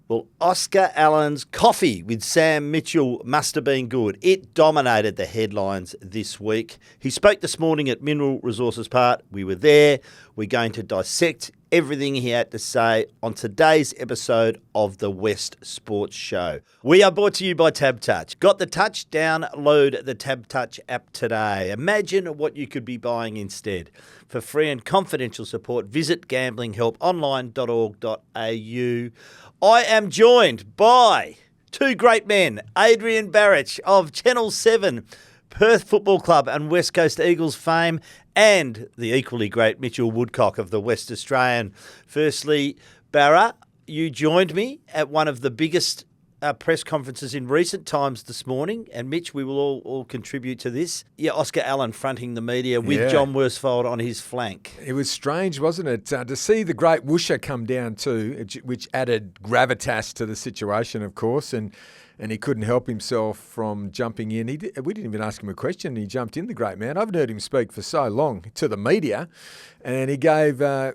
Well, Oscar Allen's coffee with Sam Mitchell must have been good. It dominated the headlines this week. He spoke this morning at Mineral Resources Park. We were there. We're going to dissect everything he had to say on today's episode of the West Sports Show. We are brought to you by TABtouch. Got the touch? Download the TABtouch app today. Imagine what you could be buying instead. For free and confidential support, visit gamblinghelponline.org.au. I am joined by two great men, Adrian Barich of Channel 7, Perth Football Club and West Coast Eagles fame, and the equally great Mitchell Woodcock of the West Australian. Firstly, Barra, you joined me at one of the biggest press conferences in recent times this morning, and Mitch, we will all contribute to this. Yeah, Oscar Allen fronting the media with John Worsfold on his flank. It was strange, wasn't it, to see the great whoosher come down too, which added gravitas to the situation, of course, and he couldn't help himself from jumping in. We didn't even ask him a question. He jumped in, the great man. I haven't heard him speak for so long to the media, and he gave the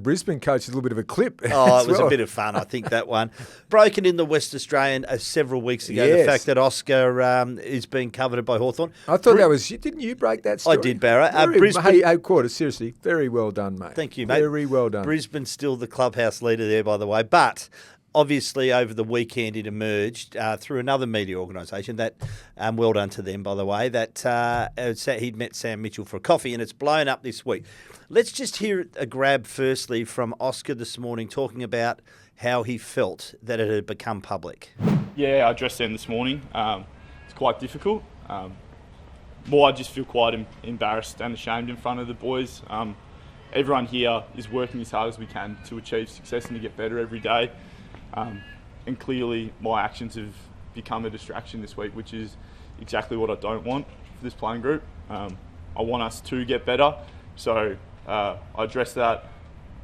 Brisbane coach a little bit of a clip. Oh, it was a bit of fun, I think, that one. Broken in the West Australian several weeks ago, the fact that Oscar is being coveted by Hawthorn. I thought that was... Didn't you break that story? I did, Barra. Brisbane... Hey, Quarter, seriously, very well done, mate. Thank you, mate. Very well done. Brisbane's still the clubhouse leader there, by the way, but... Obviously, over the weekend, it emerged through another media organisation that, well done to them, by the way, that he'd met Sam Mitchell for a coffee, and it's blown up this week. Let's just hear a grab firstly from Oscar this morning talking about how he felt that it had become public. Yeah, I addressed them this morning. It's quite difficult. I just feel quite embarrassed and ashamed in front of the boys. Everyone here is working as hard as we can to achieve success and to get better every day. And clearly my actions have become a distraction this week, which is exactly what I don't want for this playing group. I want us to get better, so I addressed that,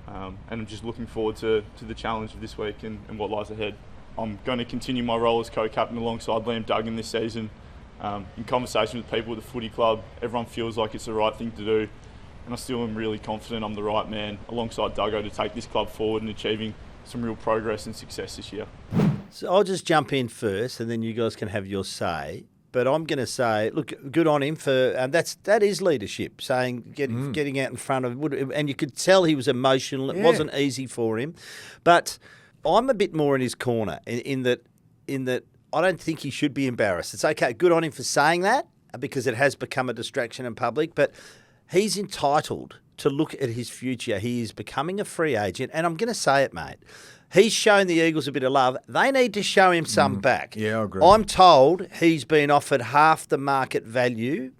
and I'm just looking forward to the challenge of this week and what lies ahead. I'm going to continue my role as co-captain alongside Liam Duggan this season. In conversation with people at the footy club, everyone feels like it's the right thing to do, and I still am really confident I'm the right man alongside Duggo to take this club forward and achieving some real progress and success this year. So I'll just jump in first, and then you guys can have your say. But I'm going to say, look, good on him for that is leadership. Getting out in front of, and you could tell he was emotional. It wasn't easy for him, but I'm a bit more in his corner in that I don't think he should be embarrassed. It's okay, good on him for saying that because it has become a distraction in public, but he's entitled to look at his future. He is becoming a free agent, and I'm going to say it, mate. He's shown the Eagles a bit of love. They need to show him some back. Yeah, I agree. I'm told he's been offered half the market value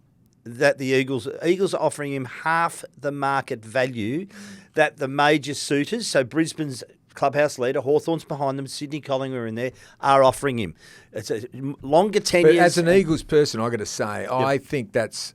that the Eagles are offering him half the market value that the major suitors, so Brisbane's clubhouse leader, Hawthorn's behind them, Sydney Collingwood are in there, are offering him. It's a longer tenure. But as an Eagles person, I've got to say, I think that's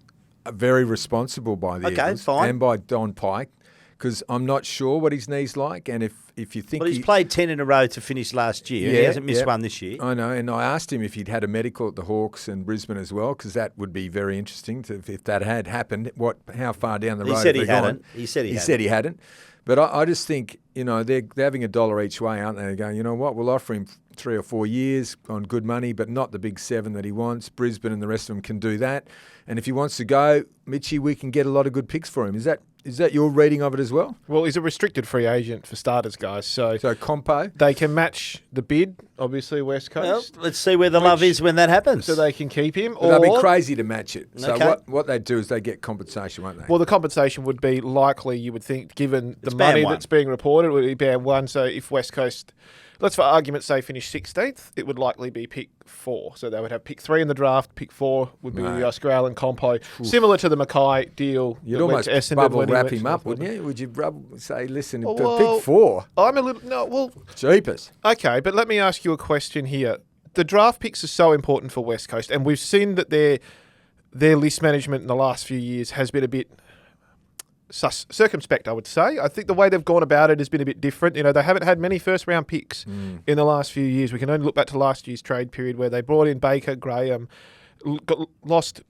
very responsible by the Eagles and by Don Pike, because I'm not sure what his knee's like, and if you think... Well, he's played 10 in a row to finish last year. He hasn't missed one this year. I know, and I asked him if he'd had a medical at the Hawks and Brisbane as well, because that would be very interesting if that had happened. How far down the road He said he hadn't. hadn't. He said he hadn't. But I just think, they're having $1 each way, aren't they? They're going, you know what, we'll offer him 3 or 4 years on good money, but not the big 7 that he wants. Brisbane and the rest of them can do that. And if he wants to go, Mitchie, we can get a lot of good picks for him. Is that your reading of it as well? Well, he's a restricted free agent for starters, guys. So compo? They can match the bid, obviously, West Coast. Well, let's see where the love is when that happens. So they can keep him. But they'll be crazy to match it. So what they do is they get compensation, won't they? Well, the compensation would be likely, you would think, given the money that's being reported, it would be band 1. So if West Coast... Let's, for argument's sake, finish 16th. It would likely be pick 4. So they would have pick 3 in the draft. Pick 4 would be the Oscar Allen compo. Similar to the Mackay deal. You'd almost bubble wrap him up, wouldn't you? Would you say, listen, pick 4? I'm a little... No, well... Jeepers. Okay, but let me ask you a question here. The draft picks are so important for West Coast, and we've seen that their list management in the last few years has been a bit... circumspect, I would say. I think the way they've gone about it has been a bit different. They haven't had many first-round picks in the last few years. We can only look back to last year's trade period where they brought in Baker, Graham, lost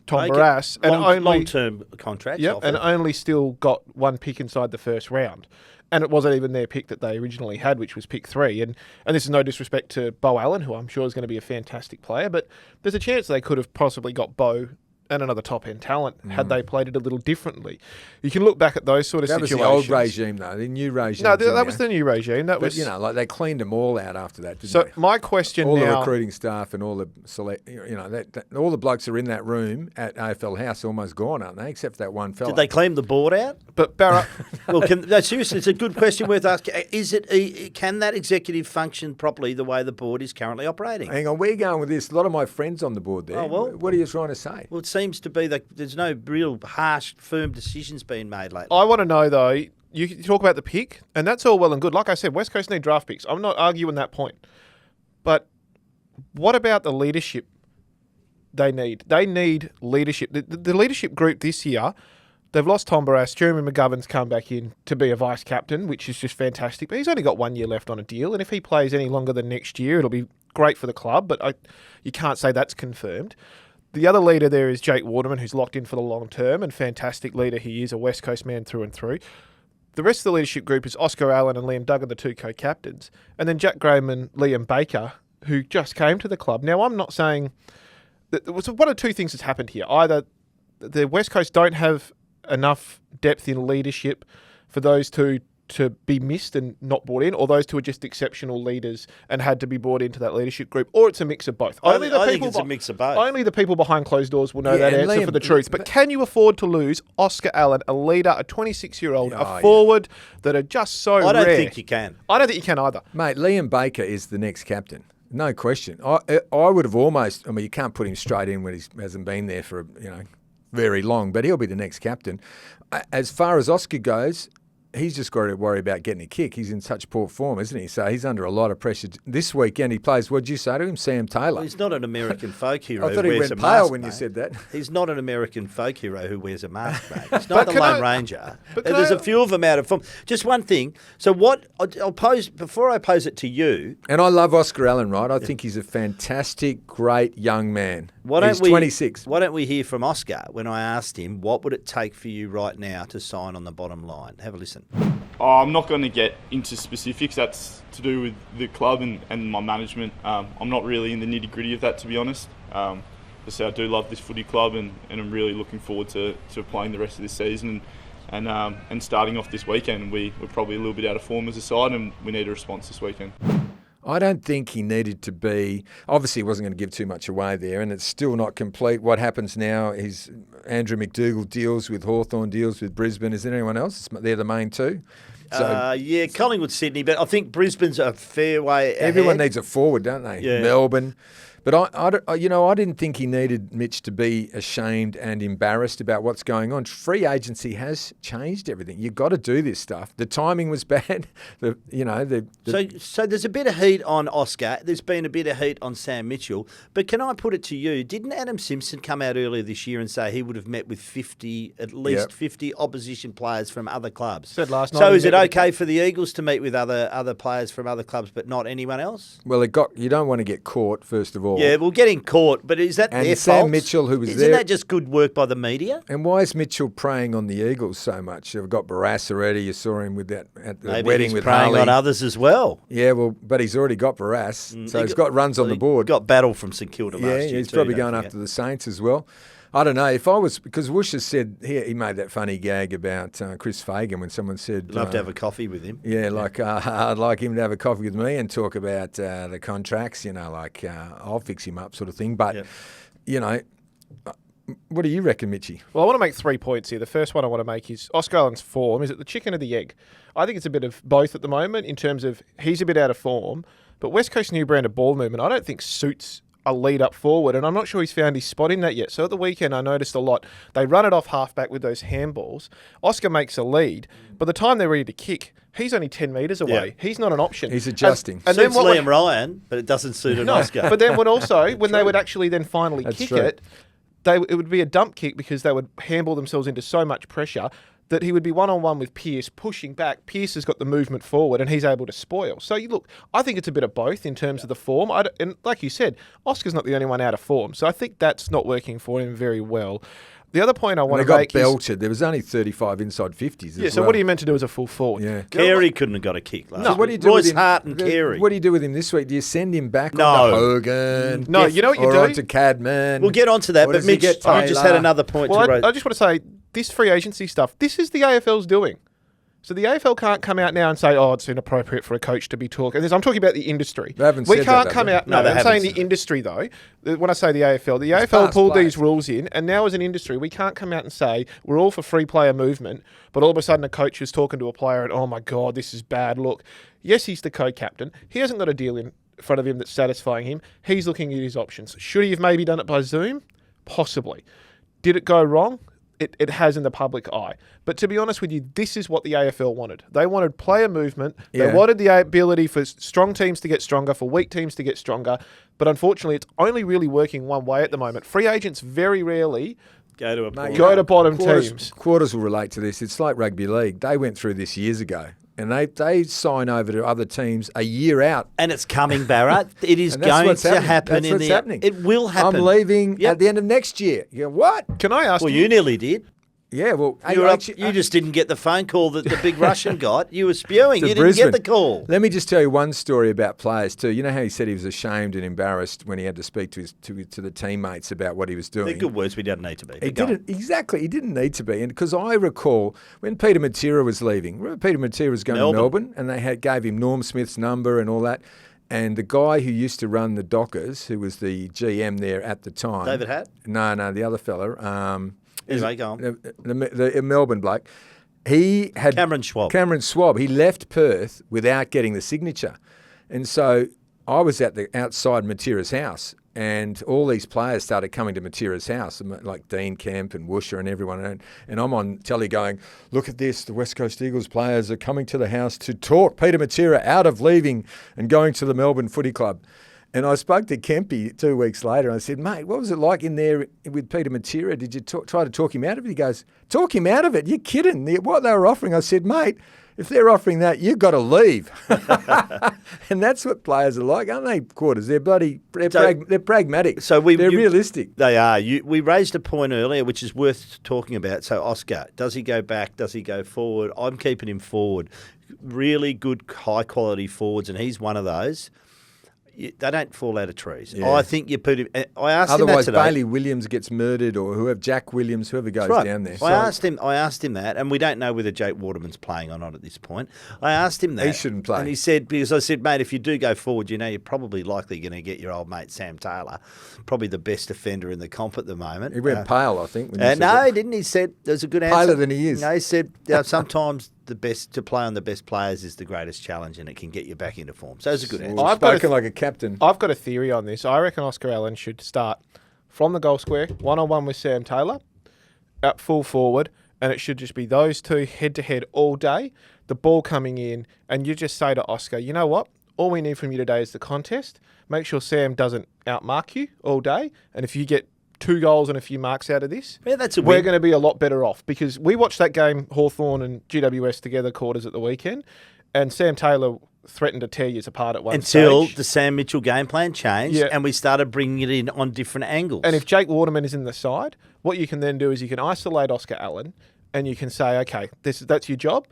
Tom Barrass, and long-term contracts. Yep, and only still got 1 pick inside the first round. And it wasn't even their pick that they originally had, which was pick 3. And this is no disrespect to Bo Allen, who I'm sure is going to be a fantastic player, but there's a chance they could have possibly got Bo and another top-end talent had they played it a little differently. You can look back at those sort of situations. That was the old regime, though. The new regime. No, that was the new regime. That was, like they cleaned them all out after that, didn't so they? my question all now... All the recruiting staff and all the all the blokes that are in that room at AFL House are almost gone, aren't they? Except for that one fella. Did they clean the board out? But Barra... Well, seriously, it's a good question worth asking. Can that executive function properly the way the board is currently operating? Hang on, where are you going with this? A lot of my friends on the board there. Oh, well, what are you trying to say? Well, it seems to be that there's no real harsh, firm decisions being made lately. I want to know, though, you talk about the pick, and that's all well and good. Like I said, West Coast need draft picks. I'm not arguing that point. But what about the leadership they need? They need leadership. The leadership group this year, they've lost Tom Barrass. Jeremy McGovern's come back in to be a vice captain, which is just fantastic. But he's only got 1 year left on a deal, and if he plays any longer than next year, it'll be great for the club, but you can't say that's confirmed. The other leader there is Jake Waterman, who's locked in for the long term, and fantastic leader he is, a West Coast man through and through. The rest of the leadership group is Oscar Allen and Liam Duggan, the 2 co-captains, and then Jack Graham and Liam Baker, who just came to the club. Now, I'm not saying... one of 2 things that's happened here. Either the West Coast don't have enough depth in leadership for those 2 to be missed and not brought in, or those 2 are just exceptional leaders and had to be brought into that leadership group, or it's a mix of both. I think it's a mix of both. Only the people behind closed doors will know that answer for the truth. But can you afford to lose Oscar Allen, a leader, a 26-year-old, a forward that are just so rare? I don't think you can. I don't think you can either. Mate, Liam Baker is the next captain. No question. I would have almost... I mean, you can't put him straight in when he hasn't been there for, very long, but he'll be the next captain. As far as Oscar goes... He's just got to worry about getting a kick. He's in such poor form, isn't he? So he's under a lot of pressure. This weekend he plays, what did you say to him? Sam Taylor. Well, he's not an American folk hero. I thought he went pale mask, when mate. you said that. He's not an American folk hero who wears a mask, mate. He's not the Lone Ranger. There's a few of them out of form. Just one thing. So I'll pose, before I pose it to you. And I love Oscar Allen, right? I think he's a fantastic, great young man. He's 26. Why don't we hear from Oscar when I asked him, what would it take for you right now to sign on the bottom line? Have a listen. I'm not going to get into specifics. That's to do with the club and my management. I'm not really in the nitty-gritty of that, to be honest. I do love this footy club and I'm really looking forward to playing the rest of this season and starting off this weekend. We're probably a little bit out of form as a side and we need a response this weekend. I don't think he needed to be... Obviously, he wasn't going to give too much away there, and it's still not complete. What happens now is Andrew McDougall deals with Hawthorn, deals with Brisbane. Is there anyone else? They're the main 2. So, Collingwood, Sydney, but I think Brisbane's a fair way ahead. Everyone needs a forward, don't they? Yeah. Melbourne. But I didn't think he needed Mitch to be ashamed and embarrassed about what's going on. Free agency has changed everything. You've got to do this stuff. The timing was bad. So there's a bit of heat on Oscar. There's been a bit of heat on Sam Mitchell. But can I put it to you? Didn't Adam Simpson come out earlier this year and say he would have met with at least 50 opposition players from other clubs? Said last night. So is it okay for the Eagles to meet with other players from other clubs, but not anyone else? Well, you don't want to get caught, first of all. Yeah, well, getting caught, but is that their Sam fault? Mitchell, who was Isn't there... that just good work by the media? And why is Mitchell preying on the Eagles so much? They've got Barrass already. You saw him with that at the Maybe wedding he's with preying Harley. on others as well. Yeah, well, but he's already got Barrass, so he's got runs on the board. Got battle from St Kilda last year. Yeah, he's too, probably don't going forget. after the Saints as well. I don't know. If I was... Because Woosh has said... He made that funny gag about Chris Fagan when someone said... Love to have a coffee with him. Yeah, I'd like him to have a coffee with me and talk about the contracts, I'll fix him up sort of thing. But, what do you reckon, Mitchie? Well, I want to make 3 points here. The first one I want to make is Oscar Allen's form. Is it the chicken or the egg? I think it's a bit of both at the moment in terms of he's a bit out of form, but West Coast's new brand of ball movement I don't think suits a lead up forward, and I'm not sure he's found his spot in that yet. So at the weekend, I noticed a lot. They run it off halfback with those handballs. Oscar makes a lead. By the time they're ready to kick, he's only 10 metres away. Yeah. He's not an option. He's adjusting. And Suits then Liam Ryan, but it doesn't suit an Oscar. But then when they would actually then finally That's kick true. it would be a dump kick because they would handball themselves into so much pressure. that he would be one-on-one with Pearce, pushing back. Pearce has got the movement forward and he's able to spoil. So, look, I think it's a bit of both in terms of the form. And like you said, Oscar's not the only one out of form. So I think that's not working for him very well. The other point I want to make is... They got belted. There was only 35 inside 50s Yeah, so what are you meant to do as a full forward? Yeah. Carey couldn't have got a kick last So what do you do Royce with him? Hart and Carey. What do you do with him this week? Do you send him back No. on to Hogan? No, you know what you or do? on to Cadman? We'll get onto that, Or but does he Mitch, get you just Taylor? had another point Well, to raise. I just want to say, this free agency stuff, this is the AFL's doing. So the AFL can't come out now and say, it's inappropriate for a coach to be talking. I'm talking about the industry. They haven't we said can't that, come though. out. No, No, they I'm haven't saying said the industry, though. When I say the AFL, the It's AFL past pulled players. these rules in, and now as an industry, we can't come out and say we're all for free player movement, but all of a sudden a coach is talking to a player and, oh my God, this is bad. Look, yes, he's the co-captain. He hasn't got a deal in front of him that's satisfying him. He's looking at his options. Should he have maybe done it by Zoom? Possibly. Did it go wrong? It has in the public eye. But to be honest with you, this is what the AFL wanted. They wanted player movement. Yeah. They wanted the ability for strong teams to get stronger, for weak teams to get stronger. But unfortunately, it's only really working one way at the moment. Free agents very rarely Go to a Mate, go to bottom Quarters- teams. Quarters will relate to this. It's like rugby league. They went through this years ago. And they sign over to other teams a year out. And it's coming, Barrett. It is And that's going what's to happening. happen That's in what's the. happening. It will happen. I'm leaving Yep. at the end of next year. You go, what? Can I ask Well, you nearly did. Yeah, well, You just didn't get the phone call that the big Russian got. You were spewing. to You Brisbane. didn't get the call. Let me just tell you one story about players too. You know how he said he was ashamed and embarrassed when he had to speak to the teammates about what he was doing. They're good words. We don't need to be. He But go on. didn't exactly. He didn't need to be, and because I recall when Peter Matera was leaving. Remember, Peter Matera was going to Melbourne, and they gave him Norm Smith's number and all that. And the guy who used to run the Dockers, who was the GM there at the time, David Hatt? No, the other fella. Anyway, go on. The Melbourne bloke. He had Cameron Schwab. Cameron Schwab. He left Perth without getting the signature, and so I was at the outside Matera's house, and all these players started coming to Matera's house, like Dean Kemp and Woosher and everyone, and I'm on telly going, "Look at this! The West Coast Eagles players are coming to the house to talk Peter Matera out of leaving and going to the Melbourne Footy Club." And I spoke to Kempy 2 weeks later, and I said, "Mate, what was it like in there with Peter Matera? Did you try to talk him out of it?" He goes, "Talk him out of it? You're kidding. What they were offering." I said, "Mate, if they're offering that, you've got to leave." And that's what players are like, aren't they, Quarters? They're pragmatic. So they're realistic. They are. We raised a point earlier, which is worth talking about. So Oscar, does he go back? Does he go forward? I'm keeping him forward. Really good, high-quality forwards, and he's one of those. They don't fall out of trees. Yeah. I think you put him. I asked Otherwise, him that today. Bailey Williams gets murdered, or whoever, Jack Williams, whoever goes Right. down there. I asked him that, and we don't know whether Jake Waterman's playing or not at this point. I asked him that. He shouldn't play. And he said, because I said, mate, if you do go forward, you're probably likely going to get your old mate Sam Taylor, probably the best defender in the comp at the moment. He went pale, I think. When you said No, that. he didn't. He said, there's a good answer. Paler than he is. No, he said, sometimes to play on the best players is the greatest challenge, and it can get you back into form. So it's a good answer. Well, spoken like a captain. I've got a theory on this. I reckon Oscar Allen should start from the goal square, one-on-one with Sam Taylor, at full forward, and it should just be those two head-to-head all day, the ball coming in, and you just say to Oscar, you know what? All we need from you today is the contest. Make sure Sam doesn't outmark you all day, and if you get 2 goals and a few marks out of this, Yeah, that's a we're win. going to be a lot better off, because we watched that game, Hawthorn and GWS together, Quarters at the weekend, and Sam Taylor threatened to tear you apart at one Until stage. the Sam Mitchell game plan changed, Yeah. and we started bringing it in on different angles. And if Jake Waterman is in the side, what you can then do is you can isolate Oscar Allen, and you can say, okay, that's your job.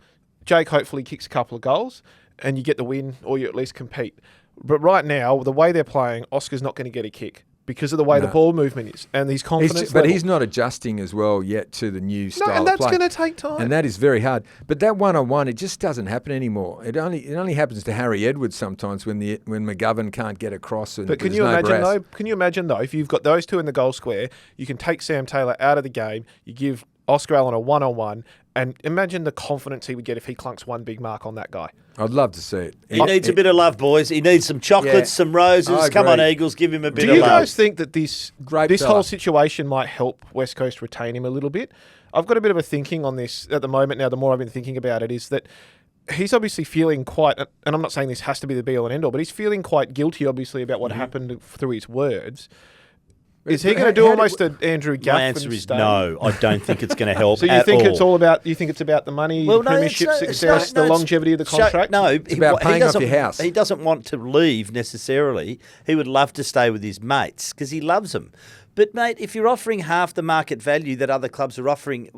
Jake hopefully kicks a couple of goals, and you get the win, or you at least compete. But right now, the way they're playing, Oscar's not going to get a kick because of the way the ball movement is and his confidence But level. he's not adjusting as well yet to the new style and that's of play. going to take time. And that is very hard. But that one-on-one, it just doesn't happen anymore. It only happens to Harry Edwards sometimes when McGovern can't get across. And But can you imagine though, if you've got those two in the goal square, you can take Sam Taylor out of the game, you give Oscar Allen a one-on-one, and imagine the confidence he would get if he clunks one big mark on that guy. I'd love to see it. he needs a bit of love, boys. He needs some chocolates, Yeah. some roses. I Come on, agree. Eagles, give him a bit Do of you love. guys think that this Great whole fella. situation might help West Coast retain him a little bit? I've got a bit of a thinking on this at the moment now. The more I've been thinking about it is that he's obviously feeling quite, and I'm not saying this has to be the be-all and end-all, but he's feeling quite guilty, obviously, about what happened through his words. Is he going to do almost an Andrew Gaffin? My answer is no. I don't think it's going to help. So you think it's all about? You think it's about the money, premiership success, the longevity of the contract? No, it's about paying off your house. He doesn't want to leave necessarily. He would love to stay with his mates because he loves them. But, mate, if you're offering half the market value that other clubs are offering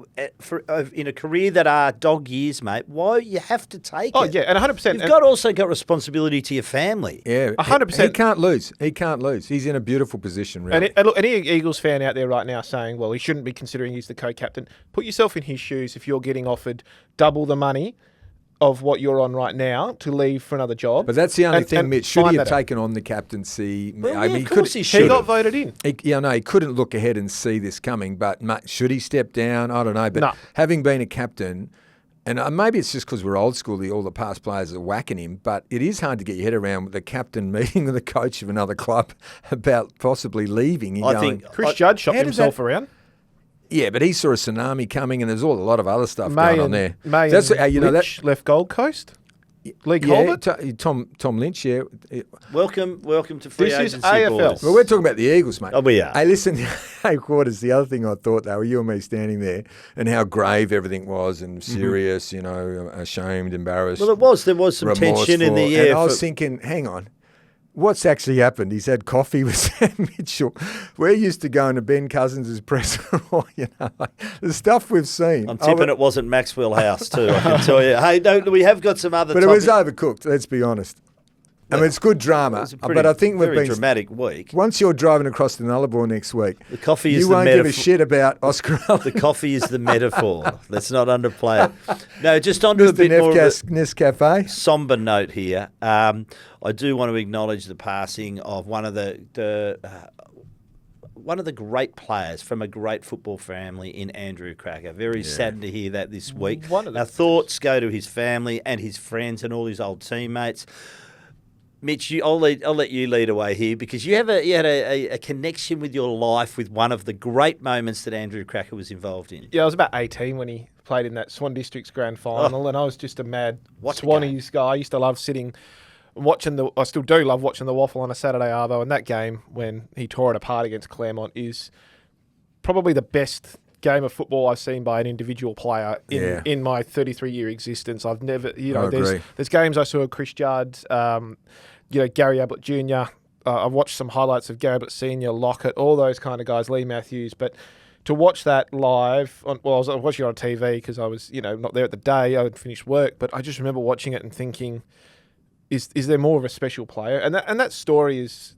in a career that are dog years, mate, why you have to take it? Oh, yeah, and 100%. You've also got responsibility to your family. Yeah, 100%. He can't lose. He can't lose. He's in a beautiful position, really. And look, any Eagles fan out there right now saying, well, he shouldn't be considering he's the co-captain, put yourself in his shoes if you're getting offered double the money of what you're on right now to leave for another job. But that's the only thing, Mitch. Should he have taken on the captaincy? Well, I mean, of course he should. He got voted in. He couldn't look ahead and see this coming. But should he step down? I don't know. But having been a captain, and maybe it's just because we're old school, all the past players are whacking him, but it is hard to get your head around with the captain meeting with the coach of another club about possibly leaving. I think Chris Judd shopped himself around. Yeah, but he saw a tsunami coming, and there's a lot of other stuff going on there. Lynch left Gold Coast. Lee Colbert, Tom Lynch. Yeah. Welcome to free agency, this is AFL. boys. Well, we're talking about the Eagles, mate. Oh, we are. Hey, listen, hey, Quarters. The other thing I thought, though, you and me standing there, and how grave everything was, and serious, ashamed, embarrassed. Well, it was. There was some tension in the air. And I was thinking, hang on. What's actually happened? He's had coffee with Sam Mitchell. We're used to going to Ben Cousins' presser. The stuff we've seen. I'm tipping it wasn't Maxwell House too, I can tell you. Hey, no, we have got some other But topics. It was overcooked, let's be honest. I mean, it's good drama, but I think we've been dramatic week. Once you're driving across the Nullarbor next week, the coffee is you the won't metaphor. give a shit about Oscar. The coffee is the metaphor. Let's not underplay it. No, just onto a bit more of a Nescafe. somber note here. I do want to acknowledge the passing of one of the great players from a great football family in Andrew Krakouer. Very saddened to hear that this week. Our thoughts go to his family and his friends and all his old teammates. Mitch, I'll let you lead away here because you had a connection with your life with one of the great moments that Andrew Krakouer was involved in. Yeah, I was about 18 when he played in that Swan District's grand final, and I was just a mad Swannies guy. I used to love sitting watching I still do love watching the WAFL on a Saturday arvo, and that game when he tore it apart against Claremont is probably the best game of football I've seen by an individual player in my 33-year existence. I've never, there's games I saw of Chris Judd, Gary Ablett Jr. I've watched some highlights of Gary Ablett Sr., Lockett, all those kind of guys, Lee Matthews. But to watch that live, I was watching it on TV because I was, not there at the day. I had finished work, but I just remember watching it and thinking, is there more of a special player? And that story is...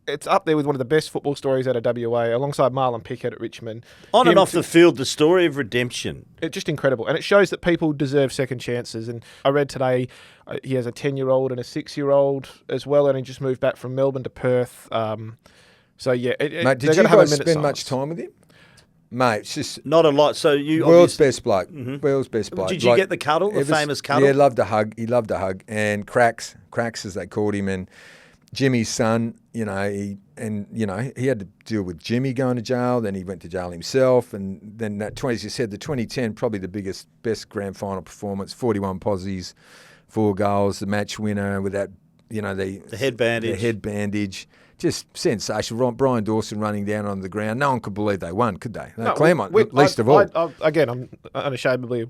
It's up there with one of the best football stories out of WA, alongside Marlon Pickett at Richmond. And off the field, the story of redemption. It's just incredible. And it shows that people deserve second chances. And I read today he has a 10-year-old and a 6-year-old as well, and he just moved back from Melbourne to Perth. Mate, did you guys spend much time with him? Mate, it's just... Not a lot. So you... World's best bloke. Mm-hmm. World's best bloke. Did you get the cuddle, the famous cuddle? Yeah, loved a hug. He loved a hug. And Cracks as they called him, and... Jimmy's son, he had to deal with Jimmy going to jail. Then he went to jail himself, and then as you said, the 2010 probably the best grand final performance. 41 posies, 4 goals, the match winner with that, the head bandage. The head bandage, just sensational. Brian Dawson running down on the ground. No one could believe they won, could they? No, Claremont, least of all. I'm unashamedly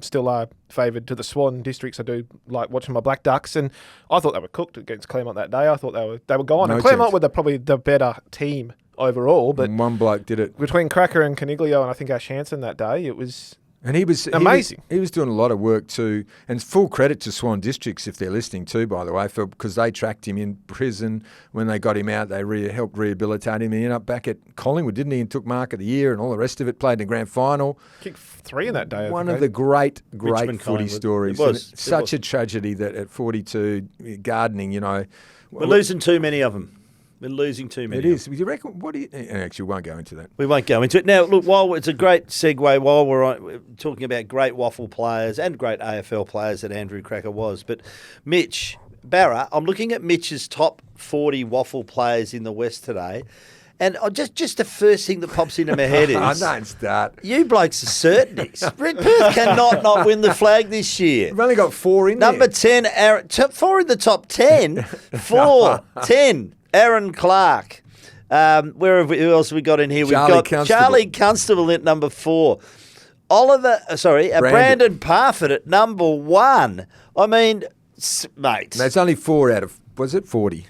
still are favoured to the Swan Districts. I do like watching my Black Ducks, and I thought they were cooked against Claremont that day. I thought they were gone. And Claremont were probably the better team overall, but one bloke did it between Cracker and Caniglio, and I think Ash Hansen that day. It was. And he was amazing. He was doing a lot of work too, and full credit to Swan Districts if they're listening too, by the way, because they tracked him in prison. When they got him out, they helped rehabilitate him. He ended up back at Collingwood, didn't he? And took Mark of the Year and all the rest of it. Played in the grand final. Kicked 3 in that day. One of the great footy stories. It was such a tragedy that at 42, gardening, we're losing too many of them. We're losing too many. It is. Do you reckon? Actually, we won't go into that. We won't go into it. Now, look, it's a great segue while we're talking about great WAFL players and great AFL players that Andrew Krakouer was. But Mitch, Barra, I'm looking at Mitch's top 40 WAFL players in the West today. And just the first thing that pops into my head is... I don't start. You blokes are certainties. Perth cannot not win the flag this year. We've only got 4 in Number there. 10, 4 in the top 10. 10. Aaron Clark. Who else have we got in here? We've Charlie got Constable. Charlie Constable at number 4. Brandon Parfitt at number 1. I mean, mate. That's only 4 out of, was it 40?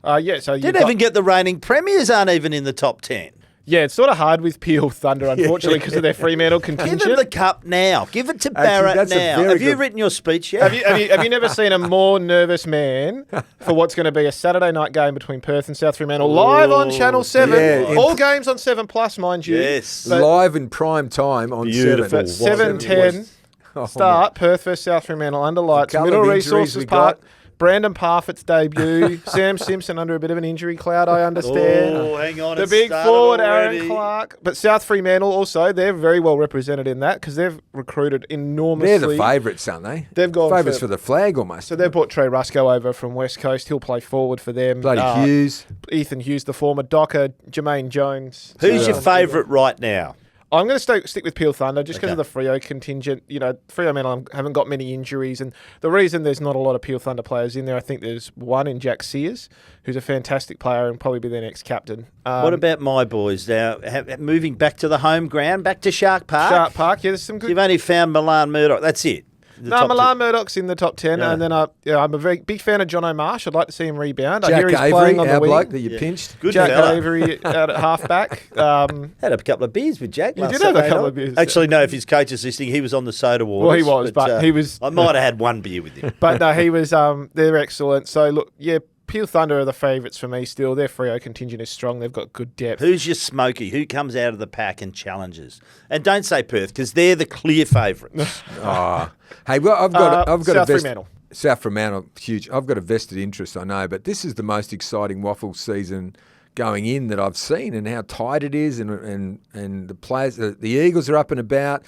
So Didn't even get the reigning premiers, aren't even in the top 10. Yeah, it's sort of hard with Peel Thunder, unfortunately, because of their Fremantle contingent. Give them the cup now. Give it to Barrett that's a now. very Have you good- written your speech yet? Have you never seen a more nervous man for what's going to be a Saturday night game between Perth and South Fremantle live on Channel 7? Yeah, All games on 7 Plus, mind you. Yes. But- Live in prime time on Beautiful. 7. 7:10 start, Perth versus South Fremantle under lights, couple Middle of injuries Resources we Park. got. Brandon Parfitt's debut. Sam Simpson under a bit of an injury cloud, I understand. Oh, hang on. The it big started forward, already. Aaron Clark. But South Fremantle also, they're very well represented in that because they've recruited enormously. They're the favourites, aren't they? They've gone favourites for- for the flag almost. So they brought Trey Rusco over from West Coast. He'll play forward for them. Bloody Hughes. Ethan Hughes, the former Docker, Jermaine Jones. Who's your favourite right now? I'm going to stick with Peel Thunder just because of the Freo contingent. You know, Freo men haven't got many injuries, and the reason there's not a lot of Peel Thunder players in there, I think there's one in Jack Sears, who's a fantastic player and probably be their next captain. What about my boys now? Moving back to the home ground, back to Shark Park? Shark Park? Yeah, there's some good. You've only found Milan Murdoch. That's it. The No, top Milan Murdoch's in the top 10, Yeah. and then I'm a very big fan of John O'Marsh. I'd like to see him rebound. I Jack hear he's Avery, playing on the our wing. bloke that you pinched. Good Jack fella. Avery out at halfback. Had a couple of beers with Jack. You last did have a Saturday couple night. of beers. Actually, no. If his coach is listening, he was on the soda waters. Well, he was, but he was- I might have had one beer with him. But no, he was. They're excellent. So look, yeah, Peel Thunder are the favourites for me still. Their Freo contingent is strong. They've got good depth. Who's your smoky? Who comes out of the pack and challenges? And don't say Perth because they're the clear favourites. Oh. Hey, well, I've got South a Fremantle. South Fremantle, huge. I've got a vested interest, I know, but this is the most exciting WAFL season going in that I've seen, and how tight it is, and the players, the Eagles are up and about.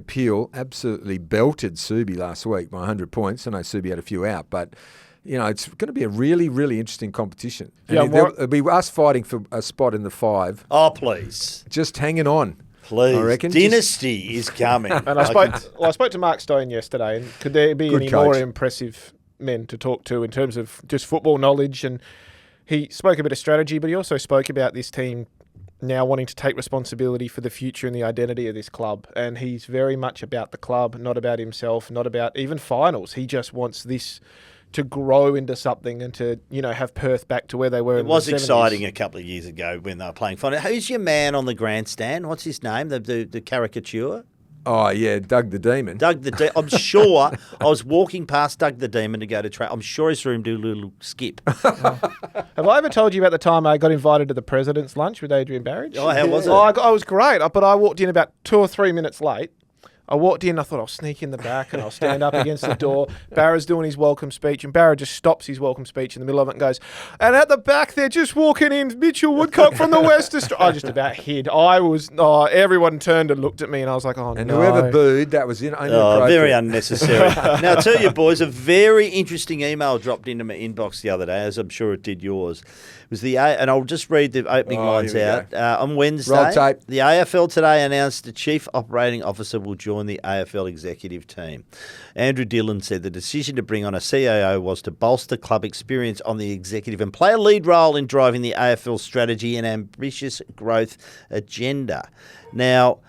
Peel absolutely belted Subi last week by 100 points. I know Subi had a few out, but you know it's going to be a really, really interesting competition. And Yeah, it'll be us fighting for a spot in the 5, Oh, please. just hanging on. Please. I reckon. Dynasty is coming. And I spoke to Mark Stone yesterday, and could there be Good any coach. more impressive men to talk to in terms of just football knowledge? And he spoke a bit of strategy, but he also spoke about this team now wanting to take responsibility for the future and the identity of this club. And he's very much about the club, not about himself, not about even finals. He just wants this to grow into something and to, you know, have Perth back to where they were. It in was the 70s. exciting a couple of years ago when they were playing final. Who's your man on the grandstand? What's his name? The caricature? Oh yeah, Doug the Demon. I'm sure I was walking past Doug the Demon to go to track. I'm sure he saw him do a little skip. Have I ever told you about the time I got invited to the President's Lunch with Adrian Barich? Oh, how was it? Oh, I was great, but I walked in about 2 or 3 minutes late. I walked in, I thought I'll sneak in the back and I'll stand up against the door. Barra's doing his welcome speech, and Barra just stops his welcome speech in the middle of it and goes, and at the back they're just walking in Mitchell Woodcock from the West Australia. I just about hid. Everyone turned and looked at me, and I was like, oh, And no. whoever booed, that was inappropriate. Oh, very unnecessary. Now, I'll tell you, boys, a very interesting email dropped into my inbox the other day, as I'm sure it did yours. It was and I'll just read the opening lines here we out. On Wednesday, Roll tape. the AFL today announced the Chief Operating Officer will join the AFL executive team. Andrew Dillon said the decision to bring on a CAO was to bolster club experience on the executive and play a lead role in driving the AFL strategy and ambitious growth agenda. Now,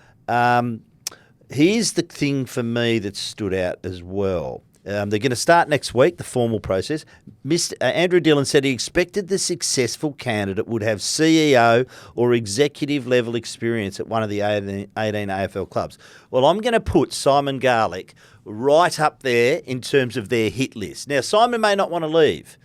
here's the thing for me that stood out as well. They're going to start next week, the formal process. Andrew Dillon said he expected the successful candidate would have CEO or executive level experience at one of the 18 AFL clubs. Well, I'm going to put Simon Garlick right up there in terms of their hit list. Now, Simon may not want to leave.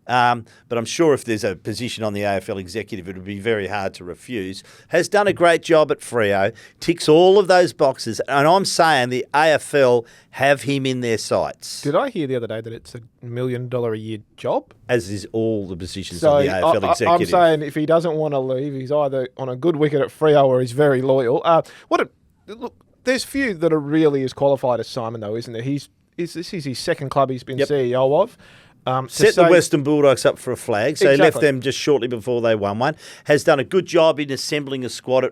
But I'm sure if there's a position on the AFL executive, it would be very hard to refuse. Has done a great job at Freo, ticks all of those boxes, and I'm saying the AFL have him in their sights. Did I hear the other day that it's $1 million a year job? As is all the positions So on the AFL executive. I'm saying if he doesn't want to leave, he's either on a good wicket at Freo or he's very loyal. Look, there's few that are really as qualified as Simon, though, isn't there? This is his second club he's been CEO of. Set the Western Bulldogs up for a flag, so he left Exactly. them just shortly before they won one. Has done a good job in assembling a squad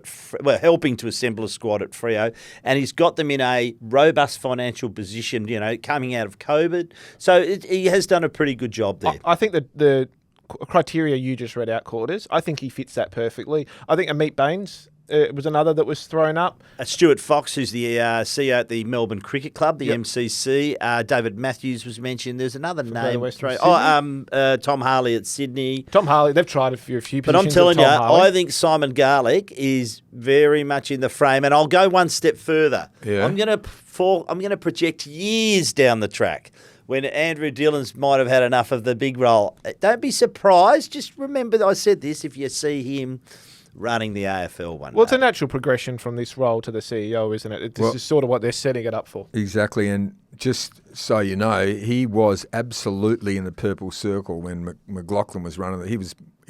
helping to assemble a squad at Freo, and he's got them in a robust financial position, coming out of COVID. So he has done a pretty good job there. I think that the criteria you just read out, Quarters. I think he fits that perfectly. I think Amit Baines was another that was thrown up. Stuart Fox, who's the CEO at the Melbourne Cricket Club, the MCC. David Matthews was mentioned. There's another name. Tom Harley at Sydney. Tom Harley, they've tried a few positions. But I'm telling you, I think Simon Garlick is very much in the frame, and I'll go one step further. Yeah. I'm going to project years down the track when Andrew Dillons might have had enough of the big role. Don't be surprised. Just remember I said this, if you see him running the AFL one. Well, it's a natural progression from this role to the CEO, isn't it? This is sort of what they're setting it up for. Exactly, and just so you know, he was absolutely in the purple circle when McLaughlin was running it. He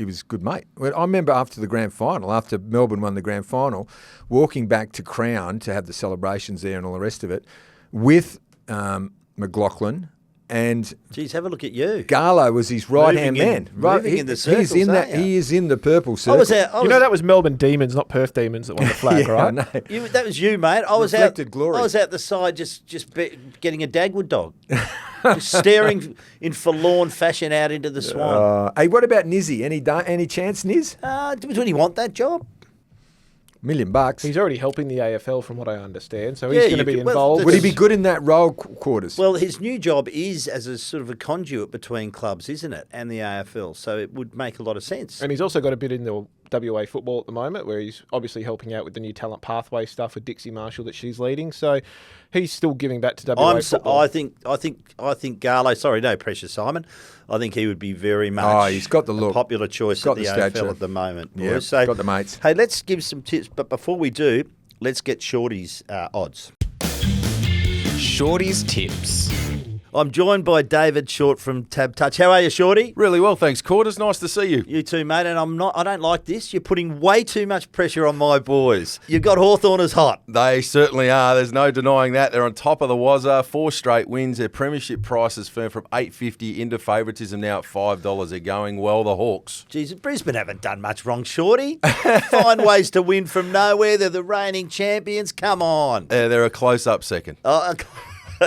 was good mate. I remember after the grand final, after Melbourne won the grand final, walking back to Crown to have the celebrations there and all the rest of it, with McLaughlin. And geez, have a look at you. Garlo was his right-hand man. Moving in the circles, he is in the purple circle. That was Melbourne Demons, not Perth Demons that won the flag, right? That was you, mate. I was glory. I was out the side just getting a Dagwood dog. Just staring in forlorn fashion out into the swan. Hey, what about Nizzy? Any chance, Niz? Would he want that job? $1 million. He's already helping the AFL from what I understand, so he's going to be involved. Would he be good in that role, Quarters? Well, his new job is as a sort of a conduit between clubs, isn't it, and the AFL, so it would make a lot of sense. And he's also got a bit in the WA football at the moment, where he's obviously helping out with the new talent pathway stuff with Dixie Marshall that she's leading. So he's still giving back to WA football. I think Garlo. Sorry, no pressure, Simon. I think he would be very much. He's got the look. A popular choice at the AFL at the moment. Yeah, so, got the mates. Hey, let's give some tips, but before we do, let's get Shorttey's odds. Shorttey's tips. I'm joined by David Shortte from TABtouch. How are you, Shorttey? Really well, thanks, Quarters. Nice to see you. You too, mate. And I don't like this. You're putting way too much pressure on my boys. You've got Hawthorn as hot. They certainly are. There's no denying that. They're on top of the Wazza. 4 straight wins. Their premiership prices firm from $8.50 into favouritism now at $5. They're going well, the Hawks. Jeez, Brisbane haven't done much wrong, Shorttey. Find ways to win from nowhere. They're the reigning champions. Come on. They're a close-up second.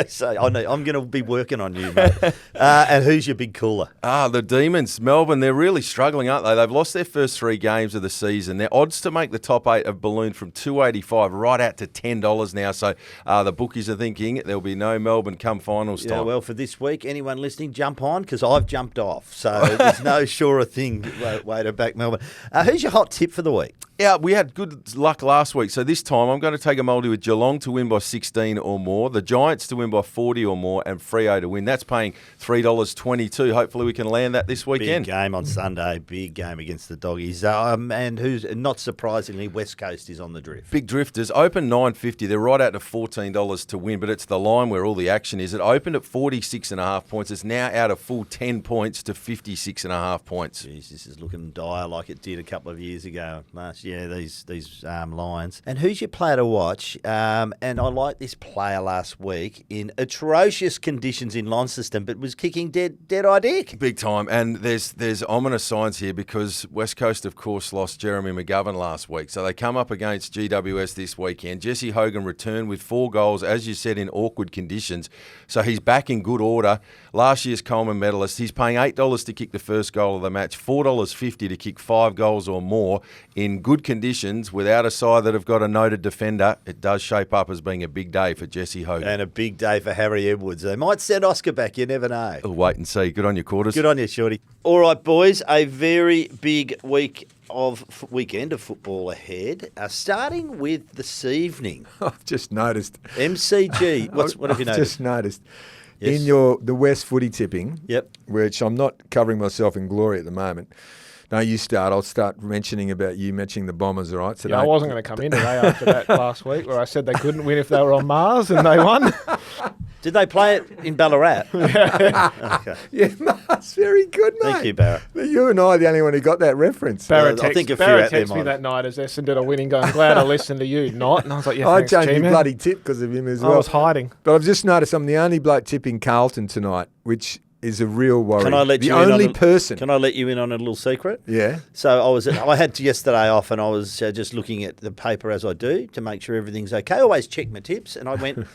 So I'm going to be working on you, mate. And who's your big cooler? The Demons. Melbourne, they're really struggling, aren't they? They've lost their first 3 games of the season. Their odds to make the top 8 have ballooned from $2.85 right out to $10 now. So the bookies are thinking there'll be no Melbourne come finals time. Yeah, well, for this week, anyone listening, jump on, because I've jumped off. So there's no surer thing way to back Melbourne. Who's your hot tip for the week? Yeah, we had good luck last week. So this time I'm going to take a multi with Geelong to win by 16 or more, the Giants to win by 40 or more, and Freo to win. That's paying $3.22. Hopefully we can land that this weekend. Big game on Sunday. Big game against the Doggies. And who's, not surprisingly, West Coast is on the drift. Big drifters. Open $9.50. They're right out to $14 to win, but it's the line where all the action is. It opened at 46.5 points. It's now out a full 10 points to 56.5 points. Jeez, this is looking dire like it did a couple of years ago last year. Yeah, these lines. And who's your player to watch? And I like this player last week in atrocious conditions in Launceston, but was kicking dead-eye dick. Big time. And there's ominous signs here because West Coast, of course, lost Jeremy McGovern last week. So they come up against GWS this weekend. Jesse Hogan returned with 4 goals, as you said, in awkward conditions. So he's back in good order. Last year's Coleman medalist. He's paying $8 to kick the first goal of the match, $4.50 to kick 5 goals or more in good conditions without a side that have got a noted defender. It does shape up as being a big day for Jesse Hogan. And a big day for Harry Edwards. They might send Oscar back, you never know. We'll wait and see. Good on your Quarters. Good on you, Shorty. All right, boys, a very big weekend of football ahead. Starting with this evening. I've just noticed. MCG. What have you noticed? I've just noticed. Yes. In the West footy tipping, yep, which I'm not covering myself in glory at the moment. No, you start. I'll start mentioning about you mentioning the Bombers, all right? So I wasn't going to come in today after that last week where I said they couldn't win if they were on Mars and they won. Did they play it in Ballarat? Yeah. Okay. Yeah, that's very good, mate. Thank you, Barrett. You and I are the only one who got that reference. Barrett texted me that night as Essendon did a winning going, glad I listened to you, not. And I was like, yeah, thanks, I changed my bloody tip because of him as well. I was hiding. But I've just noticed I'm the only bloke tipping Carlton tonight, which is a real worry. Can I let the you only in on person. Can I let you in on a little secret? Yeah. So I had yesterday off, and I was just looking at the paper as I do to make sure everything's okay. I always check my tips, and I went,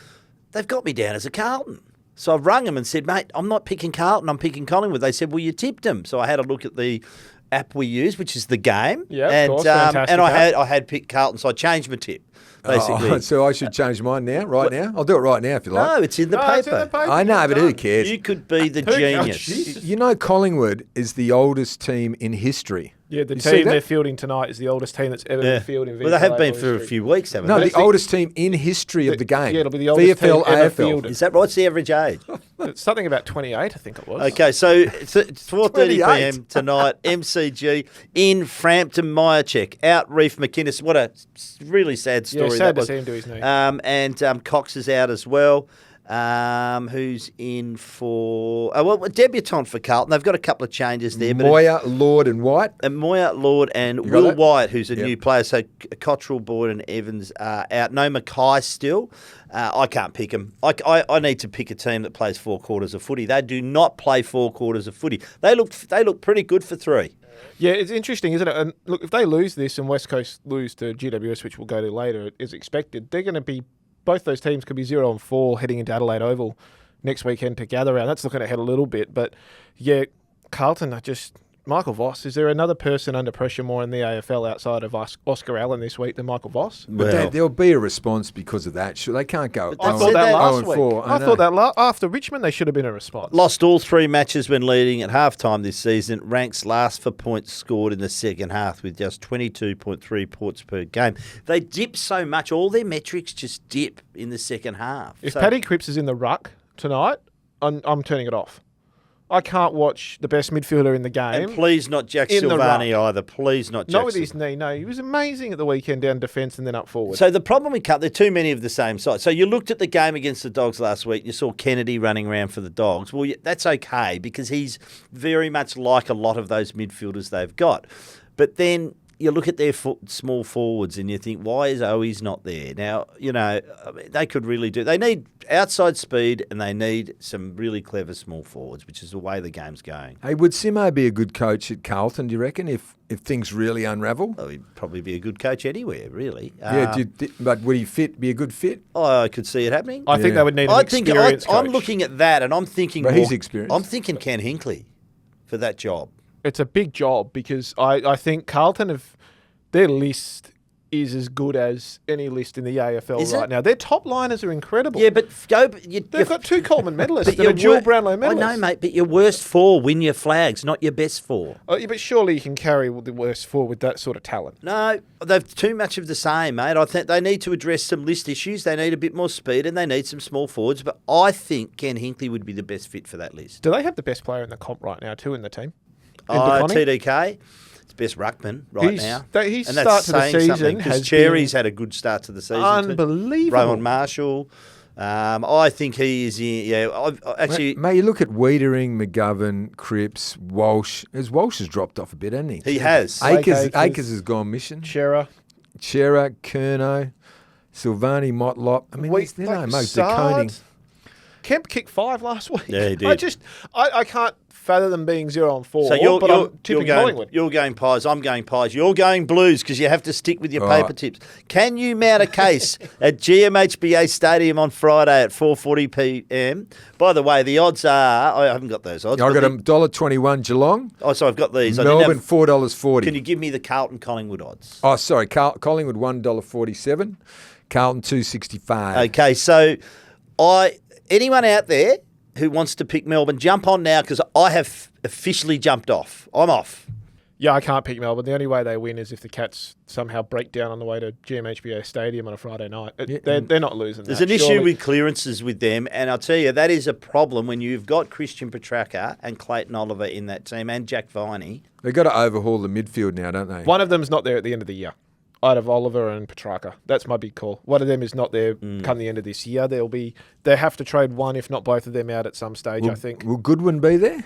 they've got me down as a Carlton. So I've rung them and said, mate, I'm not picking Carlton, I'm picking Collingwood. They said, well, you tipped them. So I had a look at the app we use, which is the game. Yeah, of and, course, fantastic and app. I had picked Carlton, so I changed my tip, basically. So I should change mine now, now? I'll do it right now if you like. No, it's in the paper. It's in the paper. I know, but who cares? You could be the Who cares? genius. Jesus. You know Collingwood is the oldest team in history. Yeah, the You see team that? they're fielding tonight is the oldest team that's ever Yeah. been fielded in Well, they have VFL been AFL for a history. few weeks, haven't No, they? the oldest team in history of the game. Yeah, it'll be the oldest VFL, team ever AFL. fielded. Is that right? What's the average age? It's something about 28, I think it was. Okay, so it's 4:30 28. p.m. tonight, MCG in Frampton, Myercheck, out Reef McInnes. What a really sad story. Yeah, sad that to was. see him do his knee. And Cox is out as well. Who's in for... a debutant for Carlton. They've got a couple of changes there. Moyer, Lord and White. Moyer, Lord and got Will that? Wyatt, who's a Yep. new player. So Cottrell, Boyd and Evans are out. No Mackay still. I can't pick them. I need to pick a team that plays 4 quarters of footy. They do not play 4 quarters of footy. They look pretty good for 3. Yeah, it's interesting, isn't it? And look, if they lose this and West Coast lose to GWS, which we'll go to later, as expected, they're going to be... Both those teams could be 0-4 heading into Adelaide Oval next weekend to gather around. That's looking ahead a little bit. But, yeah, Carlton are just... Michael Voss, is there another person under pressure more in the AFL outside of Oscar Allen this week than Michael Voss? But there'll be a response because of that. Sure, they can't go. I I thought that last 0-4. week. I thought that after Richmond, they should have been a response. Lost all 3 matches when leading at halftime this season. Ranks last for points scored in the second half with just 22.3 points per game. They dip so much. All their metrics just dip in the second half. If Paddy Cripps is in the ruck tonight, I'm turning it off. I can't watch the best midfielder in the game. And please not Jack in the Silvani either. Please not Jack Not with his knee, no. He was amazing at the weekend down defence and then up forward. So the problem with Carlton, there are too many of the same side. So you looked at the game against the Dogs last week, you saw Kennedy running around for the Dogs. Well, that's okay because he's very much like a lot of those midfielders they've got. But then you look at their small forwards and you think, why is Owies not there? Now, they could really do... They need outside speed and they need some really clever small forwards, which is the way the game's going. Hey, would Simo be a good coach at Carlton, do you reckon, if things really unravel? Well, he'd probably be a good coach anywhere, really. Yeah, but would he be a good fit? I could see it happening. I think they would need an experienced coach. I'm looking at that and I'm thinking... But he's experienced. I'm thinking Ken Hinkley for that job. It's a big job because I think Carlton their list is as good as any list in the AFL Is right it? now. Their top liners are incredible. Yeah, but They've got 2 Coleman medalists but that are dual wor- Brownlow medalists. I know, mate, but your worst 4 win your flags, not your best 4. Oh, yeah, but surely you can carry the worst 4 with that sort of talent. No, they've too much of the same, mate. I think they need to address some list issues. They need a bit more speed and they need some small forwards. But I think Ken Hinkley would be the best fit for that list. Do they have the best player in the comp right now too in the team? In DeConning? TDK. Best ruckman right His- now. his And start that's to the saying season something, because has Cherry's been had a good start to the season. unbelievable. Rowan Marshall. I think he is in. Yeah, actually, Mate, you look at Wiedering, McGovern, Cripps, Walsh. Walsh has dropped off a bit, hasn't he? he has. Akers has gone mission. Shearer. Chera, Kerno, Silvani, Motlop. I mean, they're no most Sard. Kemp kicked 5 last week. Yeah, he did. I can't fathom them being 0-4. So I'm tipping Collingwood. You're going Pies, I'm going Pies. You're going Blues because you have to stick with your Right. paper tips. Can you mount a case at GMHBA Stadium on Friday at 4:40 p.m? By the way, the odds are... I haven't got those odds. I got but $1.21 Geelong. Oh, so I've got these. I didn't Melbourne, have- $4.40. Can you give me the Carlton Collingwood odds? Oh, sorry. Collingwood, $1.47. Carlton, $2.65. Okay, so anyone out there who wants to pick Melbourne, jump on now because I have officially jumped off. I'm off. Yeah, I can't pick Melbourne. The only way they win is if the Cats somehow break down on the way to GMHBA Stadium on a Friday night. They're not losing There's that, an issue surely. with clearances with them, and I'll tell you, that is a problem when you've got Christian Petrarca and Clayton Oliver in that team and Jack Viney. They've got to overhaul the midfield now, don't they? One of them's not there at the end of the year. Out of Oliver and Petrarca. That's my big call. One of them is not there come the end of this year. They have to trade one, if not both of them, out at some stage, I think. Will Goodwin be there?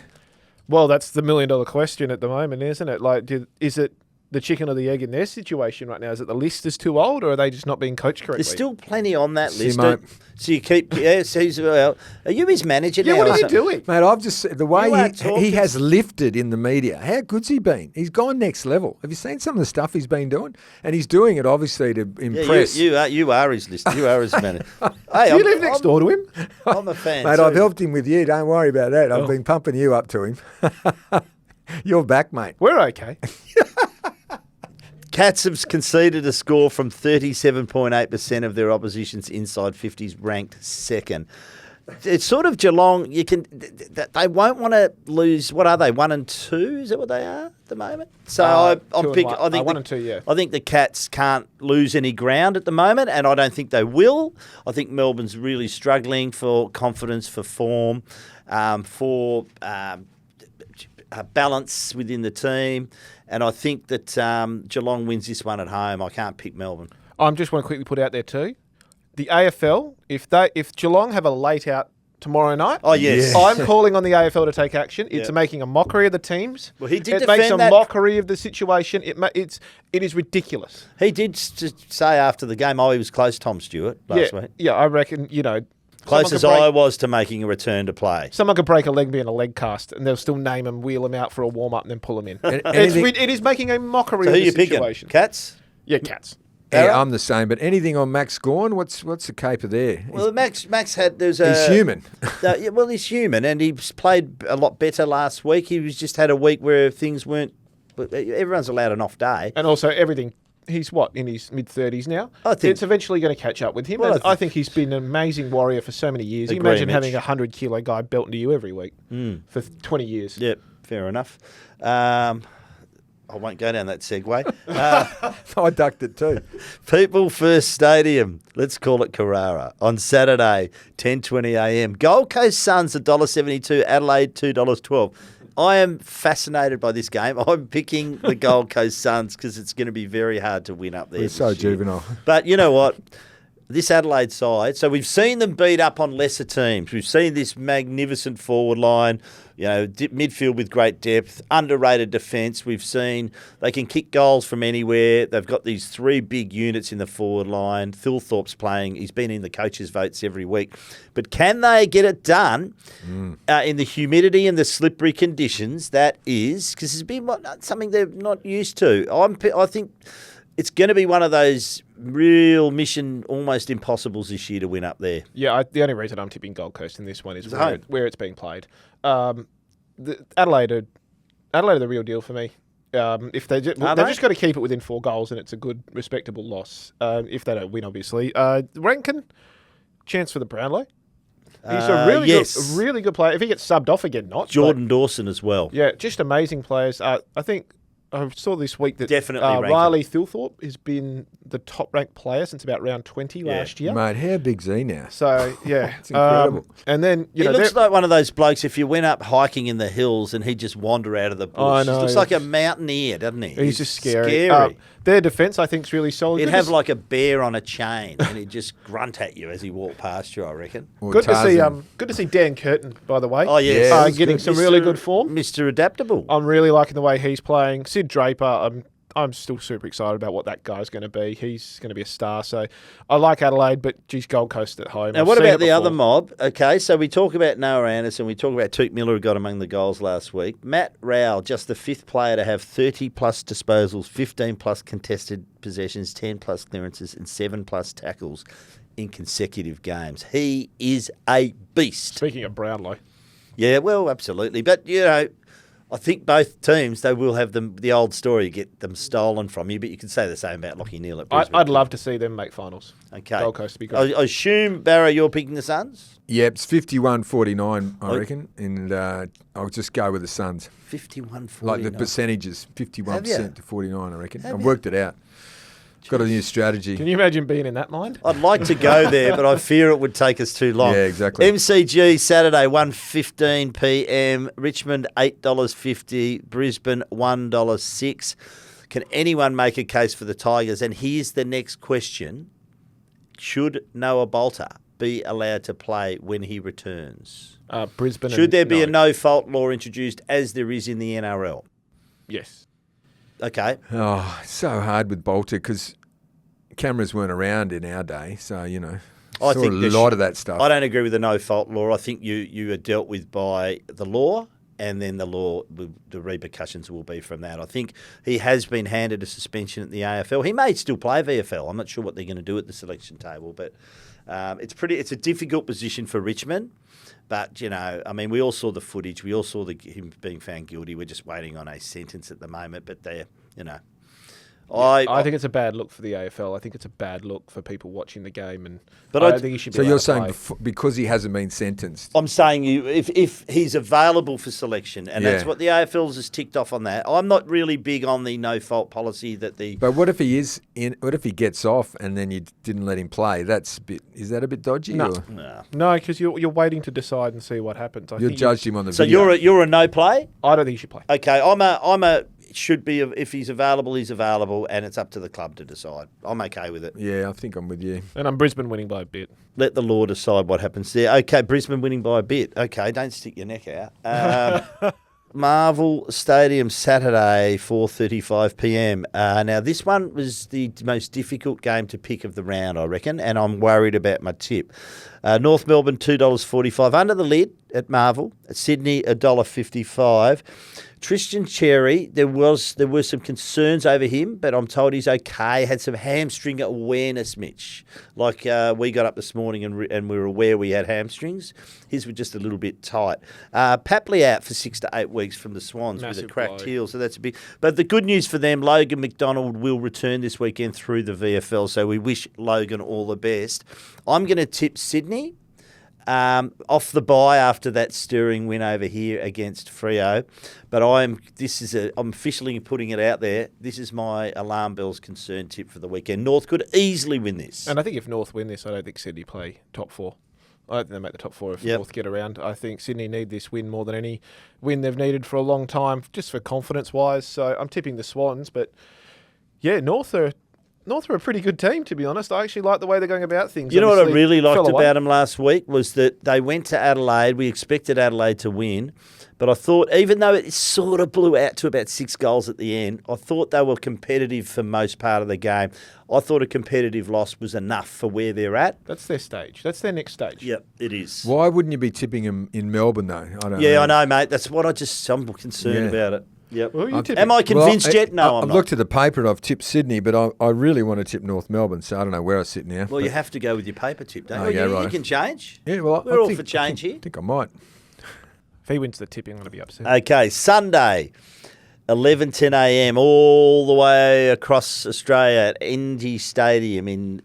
Well, that's the $1 million question at the moment, isn't it? Like, there's the chicken or the egg in their situation right now? Is it the list is too old, or are they just not being coached correctly? There's still plenty on that list. Simo. So you keep, well, are you his manager now? what or are you something? doing? Mate, I've just the way You are talking. he has lifted in the media. How good's he been? He's gone next level. Have you seen some of the stuff he's been doing? And he's doing it obviously to impress. You are his list. You are his manager. Hey, Do you live next door to him? I'm a fan. Mate, too. I've helped him with you. Don't worry about that. I've been pumping you up to him. You're back, mate. We're okay. Cats have conceded a score from 37.8% of their opposition's inside 50s, ranked second. It's sort of Geelong. They won't want to lose. What are they? 1 and 2? Is that what they are at the moment? So I'm picking. I think 1 and 2. Yeah. I think the Cats can't lose any ground at the moment, and I don't think they will. I think Melbourne's really struggling for confidence, for form, for balance within the team. And I think that Geelong wins this one at home. I can't pick Melbourne. I just want to quickly put out there too, the AFL, if Geelong have a late out tomorrow night, I'm calling on the AFL to take action. It's making a mockery of the teams. Well, he did It makes a defend that. mockery of the situation. It is ridiculous. He did say after the game, he was close, Tom Stewart, last week. Yeah, I reckon, Close as I was to making a return to play. Someone could break a leg being a leg cast, and they'll still name him, wheel him out for a warm up, and then pull him in. It is making a mockery So of who the you picking? situation. Cats? Yeah, Cats. Yeah, I'm the same. But anything on Max Gawn? What's the caper there? Well, Max had He's human. He's human, and he's played a lot better last week. He just had a week where things weren't. Everyone's allowed an off day, And also everything. He's in his mid-30s now? I think it's eventually going to catch up with him. Well, and I think he's been an amazing warrior for so many years. You Agree, imagine Mitch. having a 100-kilo guy belting to you every week for 20 years. Yep, fair enough. I won't go down that segue. I ducked it too. People First Stadium, let's call it Carrara, on Saturday, 10:20 a.m. Gold Coast Suns, $1.72, Adelaide, $2.12. I am fascinated by this game. I'm picking the Gold Coast Suns because it's going to be very hard to win up there. We're so this year. juvenile. But you know what? This Adelaide side, so we've seen them beat up on lesser teams. We've seen this magnificent forward line, midfield with great depth, underrated defence. We've seen they can kick goals from anywhere. They've got these 3 big units in the forward line. Thilthorpe's playing. He's been in the coaches' votes every week. But can they get it done in the humidity and the slippery conditions? That is, because it's been something they're not used to. I think it's going to be one of those real mission, almost impossibles this year to win up there. Yeah, the only reason I'm tipping Gold Coast in this one is home. where it's being played. Adelaide are the real deal for me. If they've just got to keep it within 4 goals, and it's a good, respectable loss. If they don't win, obviously. Rankin, chance for the Brownlow. He's a really good player. If he gets subbed off again, Jordan Dawson as well. Yeah, just amazing players. I think I saw this week that Definitely Riley Thilthorpe has been the top-ranked player since about round 20 last year. Mate, how big's he now? So, yeah. It's incredible. And then, He looks like one of those blokes if you went up hiking in the hills and he'd just wander out of the bush. I know. He looks like a mountaineer, doesn't he? He's just scary. Their defence, I think, is really solid. He'd have like a bear on a chain and he'd just grunt at you as he walked past you, I reckon. Or Good Tarzan. to see Dan Curtin, by the way. Oh, yes. Yeah, getting some really good form. Mr. Adaptable. I'm really liking the way he's playing. Sid Draper, I'm still super excited about what that guy's going to be. He's going to be a star. So I like Adelaide, but geez, Gold Coast at home. Now, what about the other mob? Okay, so we talk about Noah Anderson. We talk about Toot Miller, who got among the goals last week. Matt Rowell, just the 5th player to have 30-plus disposals, 15-plus contested possessions, 10-plus clearances, and 7-plus tackles in consecutive games. He is a beast. Speaking of Brownlow. Yeah, well, absolutely. But, I think both teams, they will have the old story, get them stolen from you, but you can say the same about Lachie Neale at Brisbane. I'd love to see them make finals. Okay. Gold Coast to be great. I assume, Barra, you're picking the Suns? Yeah, it's 51-49, I reckon. And I'll just go with the Suns. 51-49. Like the percentages, 51% to 49, I reckon. I've you? worked it out. Got a new strategy. Can you imagine being in that mind? I'd like to go there, but I fear it would take us too long. Yeah, exactly. MCG Saturday, 1:15 p.m. Richmond, $8.50. Brisbane, $1.06. Can anyone make a case for the Tigers? And here's the next question. Should Noah Bolter be allowed to play when he returns? Brisbane. Should there be a no-fault law introduced as there is in the NRL? Yes. Okay. Oh, it's so hard with Bolter because cameras weren't around in our day. So, I saw think a lot of that stuff. I don't agree with the no-fault law. I think you are dealt with by the law, and then the repercussions will be from that. I think he has been handed a suspension at the AFL. He may still play VFL. I'm not sure what they're going to do at the selection table, but it's a difficult position for Richmond. But, we all saw the footage. We all saw him being found guilty. We're just waiting on a sentence at the moment. But I think it's a bad look for the AFL. I think it's a bad look for people watching the game, but I don't think he should be. So you're saying play. because he hasn't been sentenced? I'm saying if he's available for selection, and that's what the AFL has ticked off on that. I'm not really big on the no fault policy that the. But what if he is in? What if he gets off and then you didn't let him play? Is that a bit dodgy? No, because you're waiting to decide and see what happens. You judged him on the so video. you're a no play? I don't think he should play. Okay, I'm a should be if he's available, and it's up to the club to decide. I'm okay with it. Yeah, I think I'm with you. And I'm Brisbane winning by a bit. Let the law decide what happens there. Okay, Brisbane winning by a bit. Okay, don't stick your neck out. Marvel Stadium Saturday, 4:35 p.m. Now, this one was the most difficult game to pick of the round, I reckon, and I'm worried about my tip. North Melbourne, $2.45 under the lid at Marvel. At Sydney, $1.55. Tristan Cherry, there were some concerns over him, but I'm told he's okay. Had some hamstring awareness, Mitch. Like we got up this morning and we were aware we had hamstrings. His were just a little bit tight. Papley out for 6 to 8 weeks from the Swans with a cracked heel, so that's a big. But the good news for them, Logan McDonald will return this weekend through the VFL, so we wish Logan all the best. I'm going to tip Sydney. Off the bye after that stirring win over here against Freo, but I'm officially putting it out there. This is my alarm bells concern tip for the weekend. North could easily win this, and I think if North win this, I don't think Sydney play top four. I don't think they make the top four if North get around. I think Sydney need this win more than any win they've needed for a long time, just for confidence wise. So I'm tipping the Swans, but yeah, North are a pretty good team, to be honest. I actually like the way they're going about things. You know what I really liked about them last week was that they went to Adelaide. We expected Adelaide to win, but I thought, even though it sort of blew out to about 6 goals at the end, I thought they were competitive for most part of the game. I thought a competitive loss was enough for where they're at. That's their stage. That's their next stage. Yep, it is. Why wouldn't you be tipping them in Melbourne, though? I know, mate. That's what I'm concerned about it. Yep. Well, am I convinced yet? No, I'm I've not. looked at the paper and I've tipped Sydney, but I really want to tip North Melbourne, so I don't know where I sit now. Well, you have to go with your paper tip, don't you? Right. You can change. Yeah, well, we're all for change here. I think I might. If he wins the tipping, I'm going to be upset. Okay, Sunday, 11:10 a.m. all the way across Australia at NG Stadium in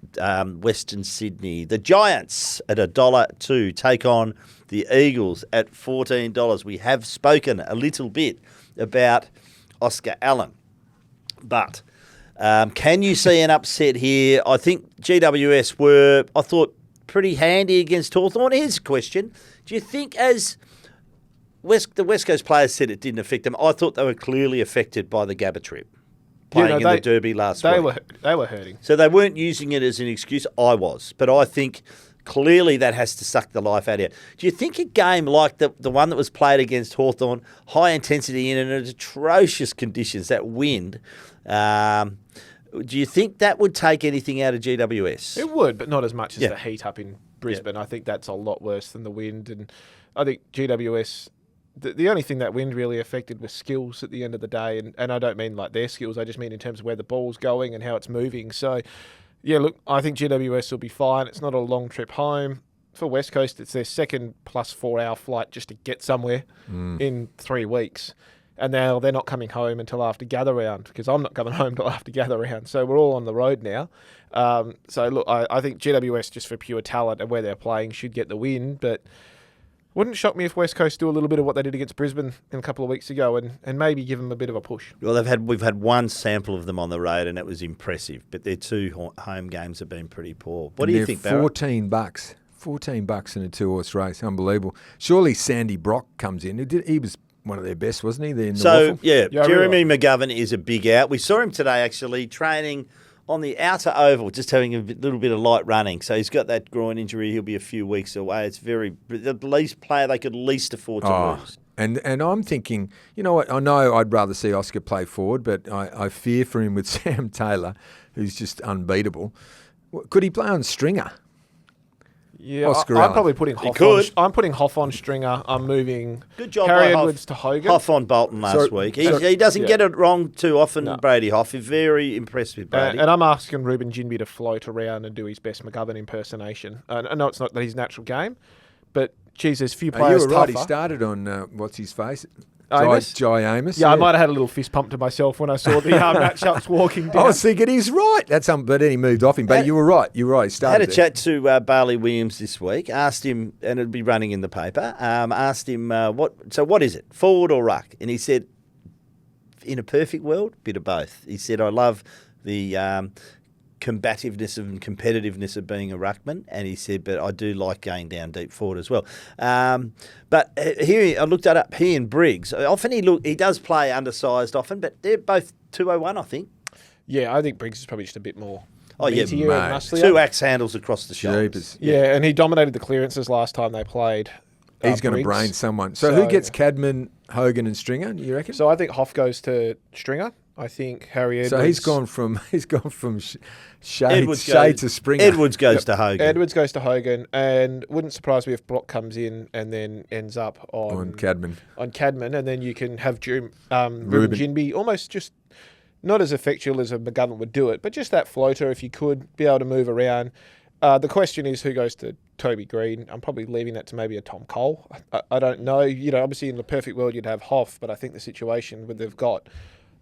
Western Sydney. The Giants at $1.02 take on the Eagles at $14. We have spoken a little bit about Oscar Allen, but can you see an upset here? I think GWS were, I thought, pretty handy against Hawthorn. Here's a question. Do you think, as the West Coast players said, it didn't affect them? I thought they were clearly affected by the Gabba trip, playing in the Derby last week. They were hurting. So they weren't using it as an excuse. I was. But I think clearly that has to suck the life out of you. Do you think a game like the one that was played against Hawthorn, high intensity in atrocious conditions, that wind, do you think that would take anything out of GWS? It would, but not as much as the heat up in Brisbane. I think that's a lot worse than the wind. And I think GWS, the only thing that wind really affected was skills at the end of the day. And I don't mean like their skills. I just mean in terms of where the ball's going and how it's moving. So, yeah, look, I think GWS will be fine. It's not a long trip home. For West Coast, it's their second plus 4-hour flight just to get somewhere in 3 weeks. And now they're not coming home until after gather round, because I'm not coming home until after gather round. So we're all on the road now. So, look, I think GWS, just for pure talent and where they're playing, should get the win. But wouldn't shock me if West Coast do a little bit of what they did against Brisbane a couple of weeks ago and maybe give them a bit of a push. Well, we've had one sample of them on the road, and it was impressive. But their 2 home games have been pretty poor. What do you think, Barrett? $14. $14 in a 2-horse race. Unbelievable. Surely Sandy Brock comes in. He was one of their best, wasn't he? In the WAFL? Jeremy McGovern is a big out. We saw him today, actually, training on the outer oval, just having a little bit of light running. So he's got that groin injury. He'll be a few weeks away. It's the least player they could least afford to lose. And I'm thinking, you know what, I know I'd rather see Oscar play forward, but I fear for him with Sam Taylor, who's just unbeatable. Could he play on stringer? Yeah, Oscar I'm Allen. probably putting I'm putting Hoff on stringer. I'm moving Good job Harry by Edwards to Hogan. Hoff on Bolton last week. He doesn't get it wrong too often, Brady Hoff. He's very impressed with Brady. And I'm asking Ruben Ginbey to float around and do his best McGovern impersonation. I know it's not that his natural game, but, geez, there's few players you were right. tougher. He started on, what's his face? Amos? Jai Amos. Yeah, I might have had a little fist pump to myself when I saw the matchups walking down. I was thinking he's right. But then he moved off him. But you were right. You were right. He started I had a chat to Barley Williams this week. Asked him, and it'll be running in the paper. Asked him what is it, forward or ruck? And he said, in a perfect world, bit of both. He said, I love the combativeness and competitiveness of being a ruckman, and he said, but I do like going down deep forward as well. But here, I looked that up. He and Briggs, often he does play undersized often, but they're both 201, I think. Yeah, I think Briggs is probably just a bit more. Oh yeah, meatier and musclier. 2 axe handles across the shoulders. Yeah, and he dominated the clearances last time they played. He's going to brain someone. So who gets Cadman, Hogan, and Stringer? You reckon? So I think Hoff goes to Stringer. I think Harry Edwards. So he's gone from shade to Springer. Edwards goes to Hogan. Edwards goes to Hogan, and wouldn't surprise me if Block comes in and then ends up on Cadman. On Cadman, and then you can have Ruben Ginbey almost just not as effectual as a McGovern would do it, but just that floater if you could be able to move around. The question is who goes to Toby Green. I'm probably leaving that to maybe a Tom Cole. I don't know. Obviously in the perfect world you'd have Hoff, but I think the situation where they've got,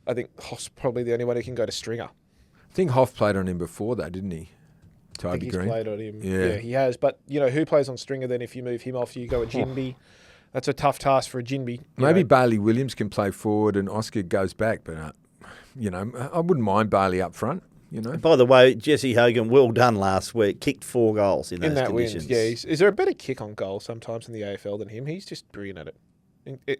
I think Hoff's probably the only one who can go to Stringer. I think Hoff played on him before that, didn't he? Toby Green. He's played on him. Yeah, he has. But, who plays on Stringer then if you move him off, you go a Ginbey. That's a tough task for a Ginbey. Maybe Bailey Williams can play forward and Oscar goes back, but, I wouldn't mind Bailey up front. By the way, Jesse Hogan, well done last week. Kicked 4 goals in those conditions. Win. Yeah, is there a better kick on goal sometimes in the AFL than him? He's just brilliant at it.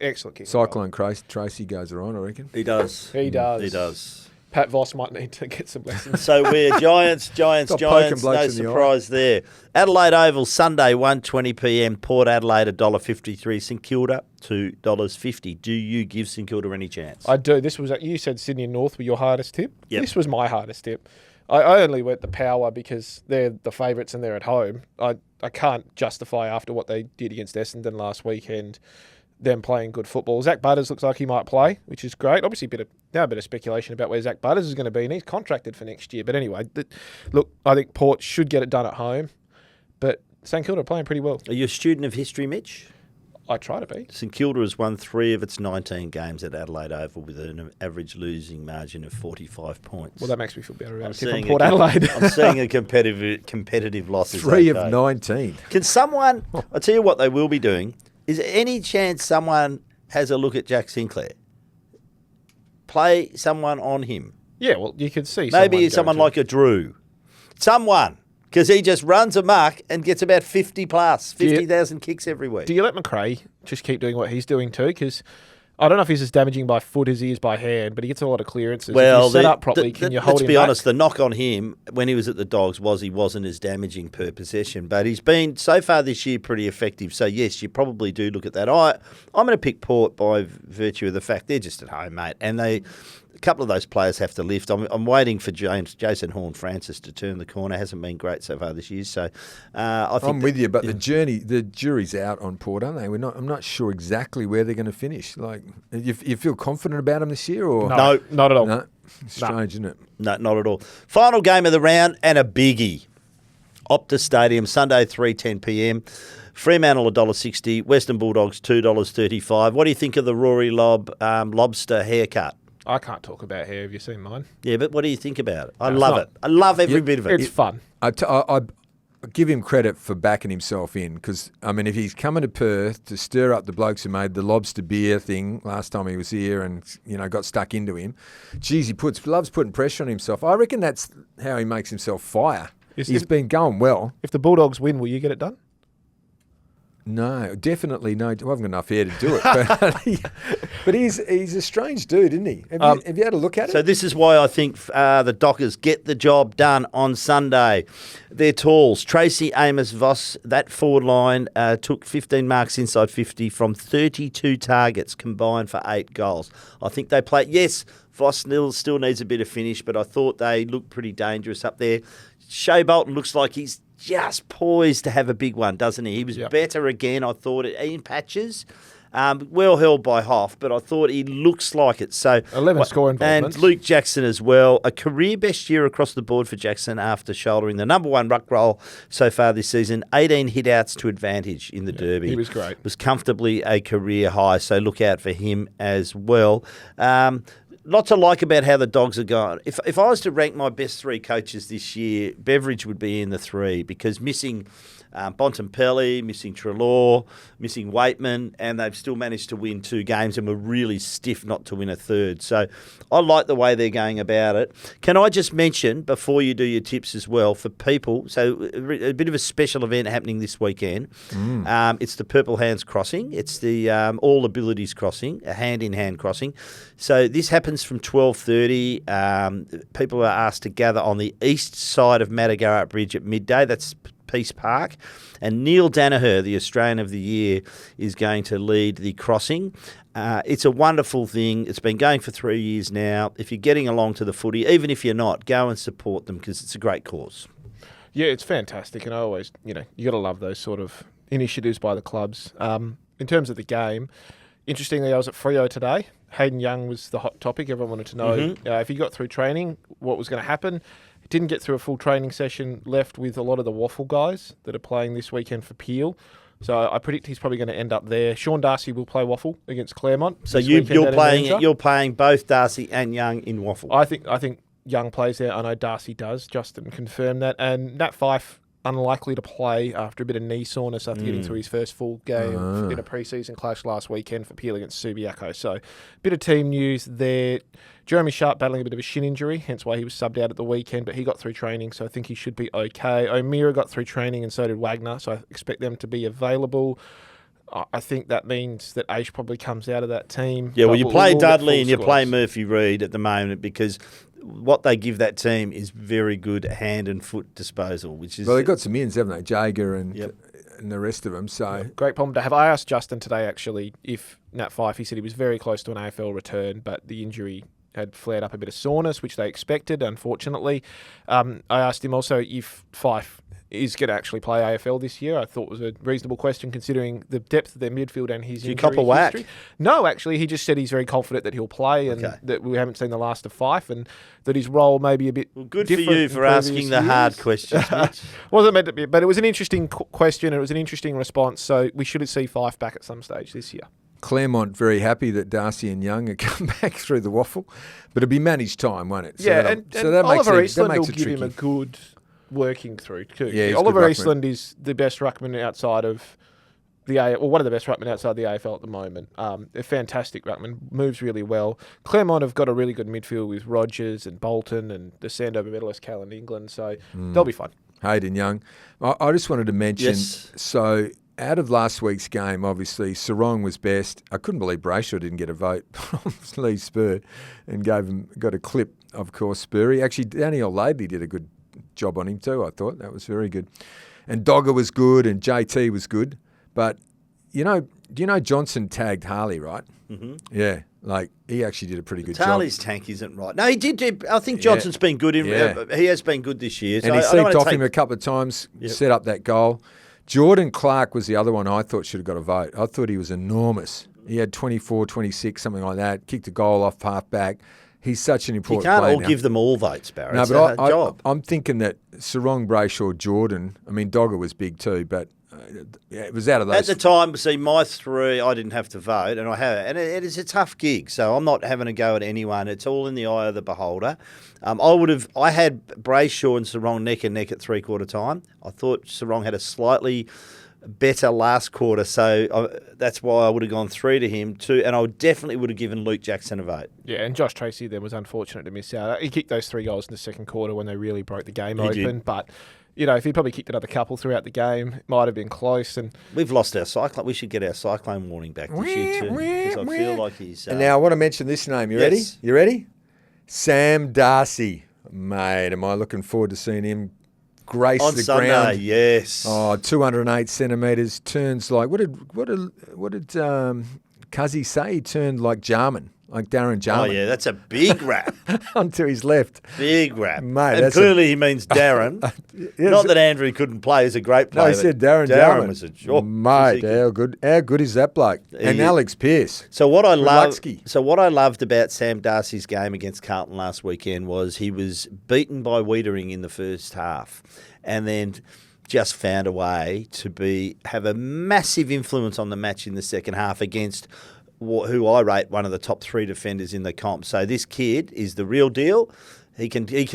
Excellent kick. Cyclone Tracy goes around, I reckon. He does. He does. He does. Pat Voss might need to get some lessons. So we're Giants. No surprise there. Adelaide Oval, Sunday, 1:20 p.m. Port Adelaide, $1.53. St Kilda, $2.50. Do you give St Kilda any chance? I do. You said Sydney and North were your hardest tip. Yep. This was my hardest tip. I only went the Power because they're the favourites and they're at home. I can't justify after what they did against Essendon last weekend them playing good football. Zach Butters looks like he might play, which is great. Obviously, a bit of speculation about where Zach Butters is going to be, and he's contracted for next year. But anyway, look, I think Port should get it done at home, but St Kilda are playing pretty well. Are you a student of history, Mitch? I try to be. St Kilda has won 3 of its 19 games at Adelaide Oval with an average losing margin of 45 points. Well, that makes me feel better about it. Port Adelaide. I'm seeing a competitive loss. 3 of 19. Can someone? I'll tell you what they will be doing. Is there any chance someone has a look at Jack Sinclair? Play someone on him. Yeah, well, you could see. Maybe someone like a Drew. Someone. Because he just runs amok and gets about 50,000 kicks every week. Do you let McRae just keep doing what he's doing too? Because I don't know if he's as damaging by foot as he is by hand, but he gets a lot of clearances. Well, if you set up properly, can you hold him Let's be back? honest, the knock on him when he was at the Dogs was he wasn't as damaging per possession, but he's been, so far this year, pretty effective. So, yes, you probably do look at that. I'm going to pick Port by virtue of the fact they're just at home, mate, and a couple of those players have to lift. I'm waiting for Jason Horne-Francis to turn the corner. Hasn't been great so far this year. So I think I'm with you, but the jury's out on Port, aren't they? I'm not sure exactly where they're going to finish. Like, you feel confident about them this year, or no, not at all. No, strange, isn't it? No, not at all. Final game of the round and a biggie. Optus Stadium, Sunday, 3:10 p.m. Fremantle $1.60, Western Bulldogs $2.35. What do you think of the Rory lobster haircut? I can't talk about hair. Have you seen mine? Yeah, but what do you think about it? I love it. I love every bit of it. It's fun. I give him credit for backing himself in because, if he's coming to Perth to stir up the blokes who made the lobster beer thing last time he was here and, got stuck into him, geez, he loves putting pressure on himself. I reckon that's how he makes himself fire. He's been going well. If the Bulldogs win, will you get it done? No, definitely no. I haven't got enough hair to do it. But he's a strange dude, isn't he? Have you had a look at it? So this is why I think the Dockers get the job done on Sunday. Their talls. Tracy, Amos, Voss, that forward line took 15 marks inside 50 from 32 targets combined for 8 goals. I think they played... Yes, Voss still needs a bit of finish, but I thought they looked pretty dangerous up there. Shea Bolton looks like he's just poised to have a big one, doesn't he? He was better again, I thought, in patches. Well held by Hoff, but I thought he looks like it. So 11 score involvements. And Luke Jackson as well. A career best year across the board for Jackson after shouldering the number 1 ruck role so far this season. 18 hit-outs to advantage in the Derby. He was great. Was comfortably a career high, so look out for him as well. Lots to like about how the Dogs are going. If I was to rank my best 3 coaches this year, Beveridge would be in the 3 because missing Bontempelli, missing Treloar, missing Waitman, and they've still managed to win 2 games and were really stiff not to win a third. So I like the way they're going about it. Can I just mention, before you do your tips as well, for people, so a bit of a special event happening this weekend. It's the Purple Hands Crossing. It's the All Abilities Crossing, a hand-in-hand crossing. So this happens from 12:30. People are asked to gather on the east side of Madagarra Bridge at midday. That's Peace Park. And Neil Danaher, the Australian of the Year, is going to lead the crossing. It's a wonderful thing. It's been going for 3 years now. If you're getting along to the footy, even if you're not, go and support them because it's a great cause. Yeah, it's fantastic. And I always, you got to love those sort of initiatives by the clubs. In terms of the game, interestingly, I was at Freo today. Hayden Young was the hot topic. Everyone wanted to know if he got through training, what was going to happen. Didn't get through a full training session, left with a lot of the WAFL guys that are playing this weekend for Peel. So I predict he's probably going to end up there. Sean Darcy will play WAFL against Claremont. So you're playing both Darcy and Young in WAFL. I think Young plays there. I know Darcy does. Justin confirmed that. And Nat Fyfe unlikely to play after a bit of knee soreness after getting through his first full game in a pre-season clash last weekend for Peel against Subiaco. So a bit of team news there. Jeremy Sharp battling a bit of a shin injury, hence why he was subbed out at the weekend, but he got through training, so I think he should be okay. O'Meara got through training and so did Wagner, so I expect them to be available. I think that means that Aish probably comes out of that team. Yeah, well, you play Dudley and you play Murphy Reid at the moment because what they give that team is very good hand and foot disposal, which is... Well, they've got some ins, haven't they? Jager and the rest of them, so... Great problem to have. I asked Justin today, actually, if Nat Fyfe, he said he was very close to an AFL return, but the injury had flared up a bit of soreness, which they expected, unfortunately. I asked him also if Fyfe is going to actually play AFL this year. I thought was a reasonable question considering the depth of their midfield and his injury history. Whack? No, actually, he just said he's very confident that he'll play and that we haven't seen the last of Fyfe and that his role may be a bit good for you for asking the hard questions, Mitch. Wasn't meant to be, but it was an interesting question and it was an interesting response, so we should see Fyfe back at some stage this year. Claremont very happy that Darcy and Young have come back through the WAFL, but it'll be managed time, won't it? So and Oliver Eastland will give him a good working through too. Yeah, Oliver Eastland is the best ruckman outside of the one of the best ruckmen outside the AFL at the moment. A fantastic ruckman, moves really well. Claremont have got a really good midfield with Rogers and Bolton and the Sandover medalist Callan England, so they'll be fun. Hayden Young. I just wanted to mention, so out of last week's game, obviously, Sarong was best. I couldn't believe Brayshaw didn't get a vote from Lee Spur and got a clip, of course, Spurry. Actually, Daniel Laidley did a good job on him too, I thought. That was very good. And Dogger was good and JT was good. But, do you know Johnson tagged Harley, right? Mm-hmm. Yeah, he actually did a pretty good job. Harley's tank isn't right. No, he did. I think Johnson's been good. He has been good this year. And he seeped off him a couple of times, set up that goal. Jordan Clark was the other one I thought should have got a vote. I thought he was enormous. He had 24, 26, something like that, kicked a goal off half back. He's such an important player. You can't give them all votes, Barry. No, but I'm thinking that Sarong, Brayshaw, Jordan, Dogger was big too, but it was out of those. At the time, my 3, I didn't have to vote, and I have, and it is a tough gig, so I'm not having a go at anyone. It's all in the eye of the beholder. I had Brayshaw and Sarong neck and neck at 3/4 time. I thought Sarong had a slightly better last quarter, so that's why I would have gone 3 to him, 2, and I definitely would have given Luke Jackson a vote. Yeah, and Josh Tracy then was unfortunate to miss out. He kicked those 3 goals in the second quarter when they really broke the game open, but if he'd probably kicked another couple throughout the game, it might have been close. And we've lost our cyclone. We should get our cyclone warning back this year too, because I feel like he's. And now I want to mention this name. You ready? Yes. You ready? Sam Darcy, mate. Am I looking forward to seeing him grace on the Sunday, ground? yes. Oh, 208 centimetres. Turns like what did Cuzzy say? He turned like Jarman. Like Darren Jarman. Oh, yeah, that's a big rap. Onto his left. Big rap. Mate, and that's clearly he means Darren. Not that Andrew couldn't play. He's a great player. No, he said Darren Jarman. Was a job. Mate, how good is that bloke? And Alex Pearce. So what I loved about Sam Darcy's game against Carlton last weekend was he was beaten by Wiedering in the first half and then just found a way to have a massive influence on the match in the second half against who I rate one of the top 3 defenders in the comp. So this kid is the real deal. He can take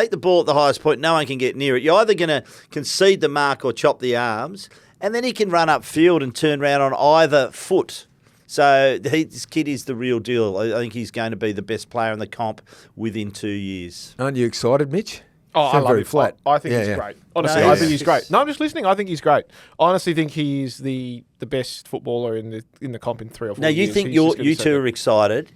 the ball at the highest point. No one can get near it. You're either going to concede the mark or chop the arms, and then he can run upfield and turn around on either foot. So this kid is the real deal. I think he's going to be the best player in the comp within 2 years. Aren't you excited, Mitch? Oh, I love him. Flat. I think he's great. Honestly, I think he's great. No, I'm just listening. I think he's great. I honestly think he's the best footballer in the comp in 3 or 4 now, years. Now, you think you two are excited.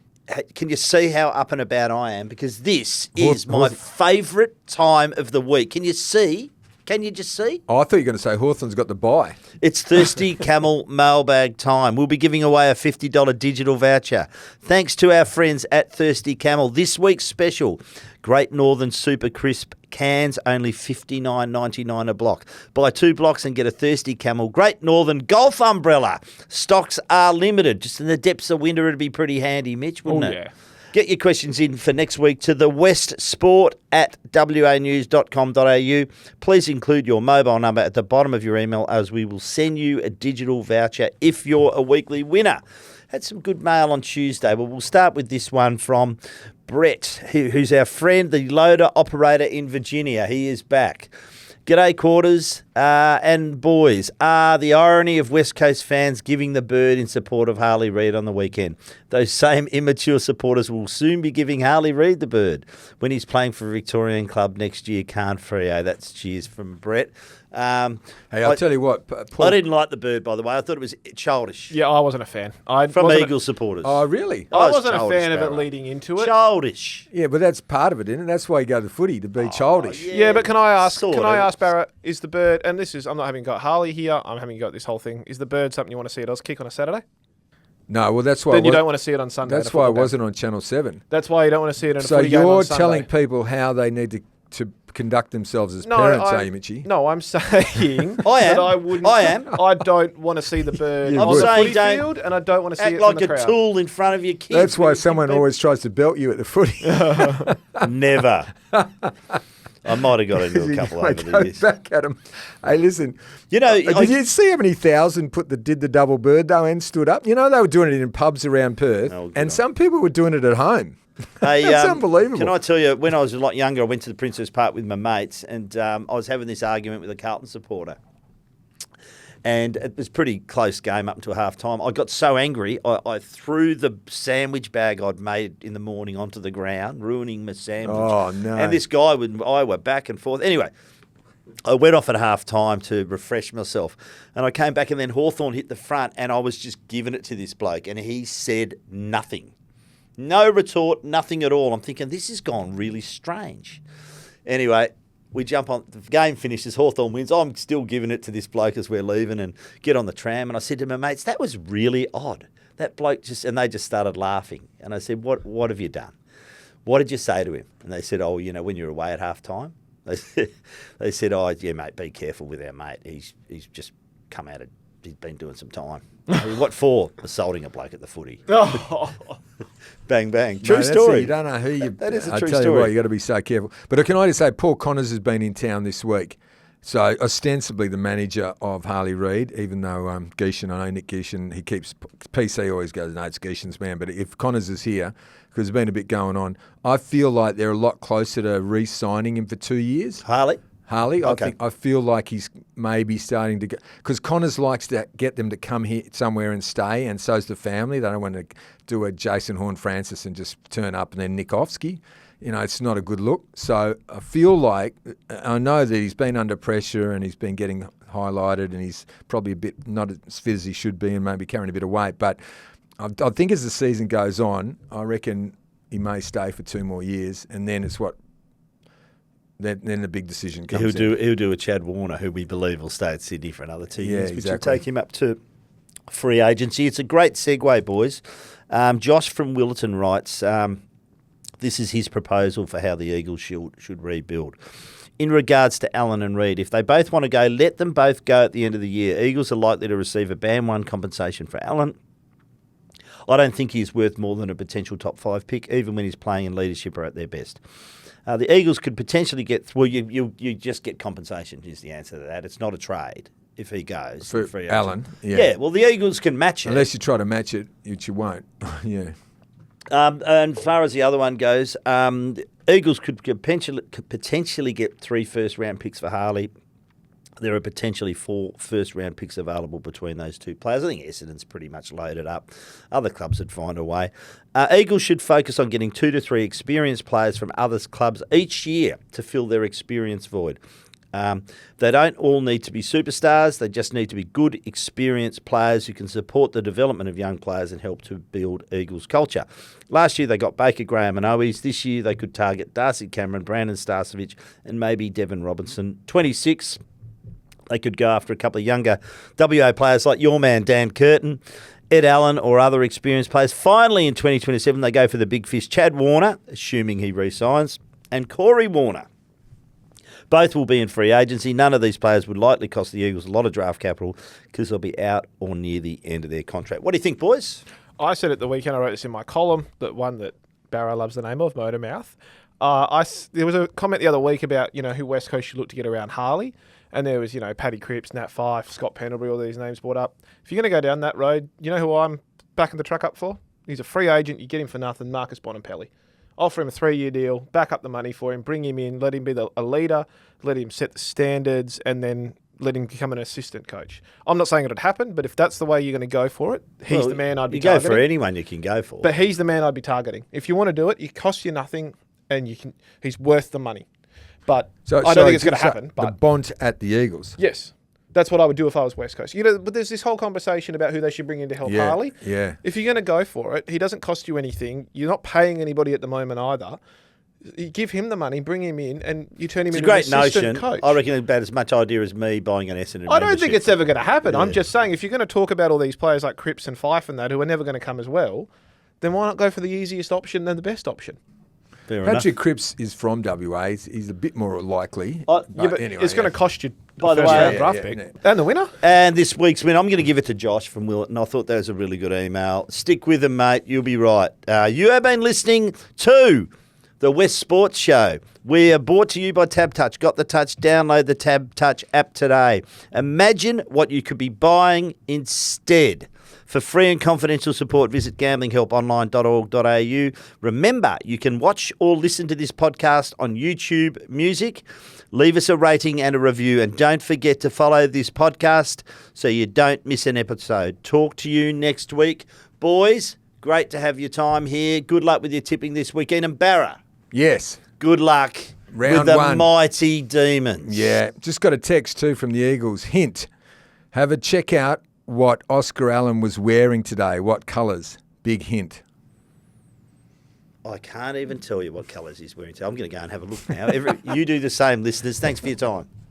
Can you see how up and about I am? Because this is my favourite time of the week. Can you see? Can you just see? Oh, I thought you were going to say Hawthorn's got the bye. It's Thirsty Camel mailbag time. We'll be giving away a $50 digital voucher. Thanks to our friends at Thirsty Camel. This week's special, Great Northern Super Crisp cans, only $59.99 a block. Buy 2 blocks and get a Thirsty Camel Great Northern golf umbrella. Stocks are limited. Just in the depths of winter, it'd be pretty handy, Mitch, wouldn't it? Yeah. Get your questions in for next week to the westsport@wanews.com.au. Please include your mobile number at the bottom of your email as we will send you a digital voucher if you're a weekly winner. Had some good mail on Tuesday. Well, we'll start with this one from Brett, who's our friend, the loader operator in Virginia. He is back. G'day, Quarters and boys. The irony of West Coast fans giving the bird in support of Harley Reid on the weekend. Those same immature supporters will soon be giving Harley Reid the bird when he's playing for a Victorian club next year. Can't Freo. That's cheers from Brett. Hey, I'll tell you what. I didn't like the bird, by the way. I thought it was childish. Yeah, I wasn't a fan. From Eagles supporters. Oh, really? I wasn't a fan of it leading into it. Childish. Yeah, but that's part of it, isn't it? That's why you go to the footy, to be childish. Yeah, but can I ask Barrett, is the bird, and this is, I'm not having got Harley here, I'm having got this whole thing, is the bird something you want to see at Auskick on a Saturday? No, well, that's why. Then you don't want to see it on Sunday. That's why it wasn't on Channel 7. That's why you don't want to see it on a So footy game on Sunday. you're telling people how they need to conduct themselves as parents, are you, Mitchie? No, I'm saying I am. that I wouldn't. I am. I don't want to see the bird You on would. the I'm footy saying field, and I don't want to see Act it like from the a crowd. tool in front of your kids. That's why when you someone think always tries to belt you at the footy. Never. I might have got into a couple over the years. Back at them. Hey, listen. You know, did you see how many thousand did the double bird though and stood up? You know, they were doing it in pubs around Perth, and some people were doing it at home. Hey, it's unbelievable. Can I tell you, when I was a lot younger, I went to the Princess Park with my mates, and I was having this argument with a Carlton supporter. And it was a pretty close game up until half-time. I got so angry, I threw the sandwich bag I'd made in the morning onto the ground, ruining my sandwich. Oh, no. And this guy and I were back and forth. Anyway, I went off at half-time to refresh myself. And I came back, and then Hawthorn hit the front, and I was just giving it to this bloke, and he said nothing. No retort, nothing at all. I'm thinking, this has gone really strange. Anyway, we jump on, the game finishes, Hawthorn wins. I'm still giving it to this bloke as we're leaving and get on the tram. And I said to my mates, that was really odd. That bloke and they just started laughing. And I said, what have you done? What did you say to him? And they said, oh, when you're away at half time. They said, oh, yeah, mate, be careful with our mate. He's just come out of, he's been doing some time. What for? Assaulting a bloke at the footy. Bang, bang. True story. You don't know who you... That is a I true tell story. you what, you got to be so careful. But can I just say, Paul Connors has been in town this week. So ostensibly the manager of Harley Reid, even though Geeshan, I know Nick Geeshan, he keeps... PC always goes, no, it's Geeshan's man. But if Connors is here, because there's been a bit going on, I feel like they're a lot closer to re-signing him for 2 years. Harley? Harley. Okay. I feel like he's maybe starting to go, because Connors likes to get them to come here somewhere and stay, and so's the family. They don't want to do a Jason Horne-Francis and just turn up and then Nick Ofsky. It's not a good look. So I feel like, I know that he's been under pressure and he's been getting highlighted, and he's probably a bit not as fit as he should be and maybe carrying a bit of weight. But I think as the season goes on, I reckon he may stay for 2 more years, and then it's then the big decision comes He'll do a Chad Warner, who we believe will stay at Sydney for another 2 years, which will take him up to free agency. It's a great segue, boys. Josh from Willerton writes, this is his proposal for how the Eagles should rebuild. In regards to Allen and Reid, if they both want to go, let them both go at the end of the year. Eagles are likely to receive a Band 1 compensation for Allen. I don't think he's worth more than a potential top 5 pick, even when he's playing in leadership or at their best. The Eagles could potentially get... Well, you just get compensation is the answer to that. It's not a trade if he goes. For free Allen, agent. yeah. Well, the Eagles can match it. Unless you try to match it, which you won't. Yeah. And as far as the other one goes, Eagles could potentially get 3 first-round picks for Harley. There are potentially 4 first-round picks available between those 2 players. I think Essendon's pretty much loaded up. Other clubs would find a way. Eagles should focus on getting 2 to 3 experienced players from other clubs each year to fill their experience void. They don't all need to be superstars. They just need to be good, experienced players who can support the development of young players and help to build Eagles culture. Last year they got Baker, Graham and Owies. This year they could target Darcy Cameron, Brandon Starcevich and maybe Devon Robinson. 26... They could go after a couple of younger WA players like your man, Dan Curtin, Ed Allen, or other experienced players. Finally, in 2027, they go for the big fish, Chad Warner, assuming he re-signs, and Corey Warner. Both will be in free agency. None of these players would likely cost the Eagles a lot of draft capital because they'll be out or near the end of their contract. What do you think, boys? I said at the weekend, I wrote this in my column, that one that Barrow loves the name of, Motormouth. There was a comment the other week about, who West Coast should look to get around Harley. And there was, Paddy Cripps, Nat Fyfe, Scott Pendlebury, all these names brought up. If you're going to go down that road, you know who I'm backing the truck up for? He's a free agent. You get him for nothing, Marcus Bonampelli. Offer him a 3-year deal, back up the money for him, bring him in, let him be a leader, let him set the standards, and then let him become an assistant coach. I'm not saying it would happen, but if that's the way you're going to go for it, he's the man I'd be targeting. You go for anyone you can go for. But he's the man I'd be targeting. If you want to do it, it costs you nothing, and he's worth the money. But I don't think it's going to happen. But the Bont at the Eagles. Yes. That's what I would do if I was West Coast. But there's this whole conversation about who they should bring in to help Harley. Yeah. If you're going to go for it, he doesn't cost you anything. You're not paying anybody at the moment either. You give him the money, bring him in, and you turn him into an assistant coach. I reckon it's about as much idea as me buying an Essendon. I don't think it's ever going to happen. Yeah. I'm just saying, if you're going to talk about all these players like Cripps and Fyfe and that, who are never going to come as well, then why not go for the easiest option and the best option? Patrick Cripps is from WA. He's a bit more likely. But anyway, it's going to cost you the first round draft pick. And the winner? And this week's winner, I'm going to give it to Josh from Willerton. I thought that was a really good email. Stick with them, mate. You'll be right. You have been listening to the West Sports Show. We are brought to you by TABtouch. Got the touch? Download the TABtouch app today. Imagine what you could be buying instead. For free and confidential support, visit gamblinghelponline.org.au. Remember, you can watch or listen to this podcast on YouTube Music. Leave us a rating and a review. And don't forget to follow this podcast so you don't miss an episode. Talk to you next week. Boys, great to have your time here. Good luck with your tipping this weekend. And Barra. Yes. Good luck Round with the 1. mighty Demons. Yeah. Just got a text too from the Eagles. Hint. Have a check out what Oscar Allen was wearing today. What colours? Big hint. I can't even tell you what colours he's wearing today. I'm going to go and have a look now. You do the same, listeners. Thanks for your time.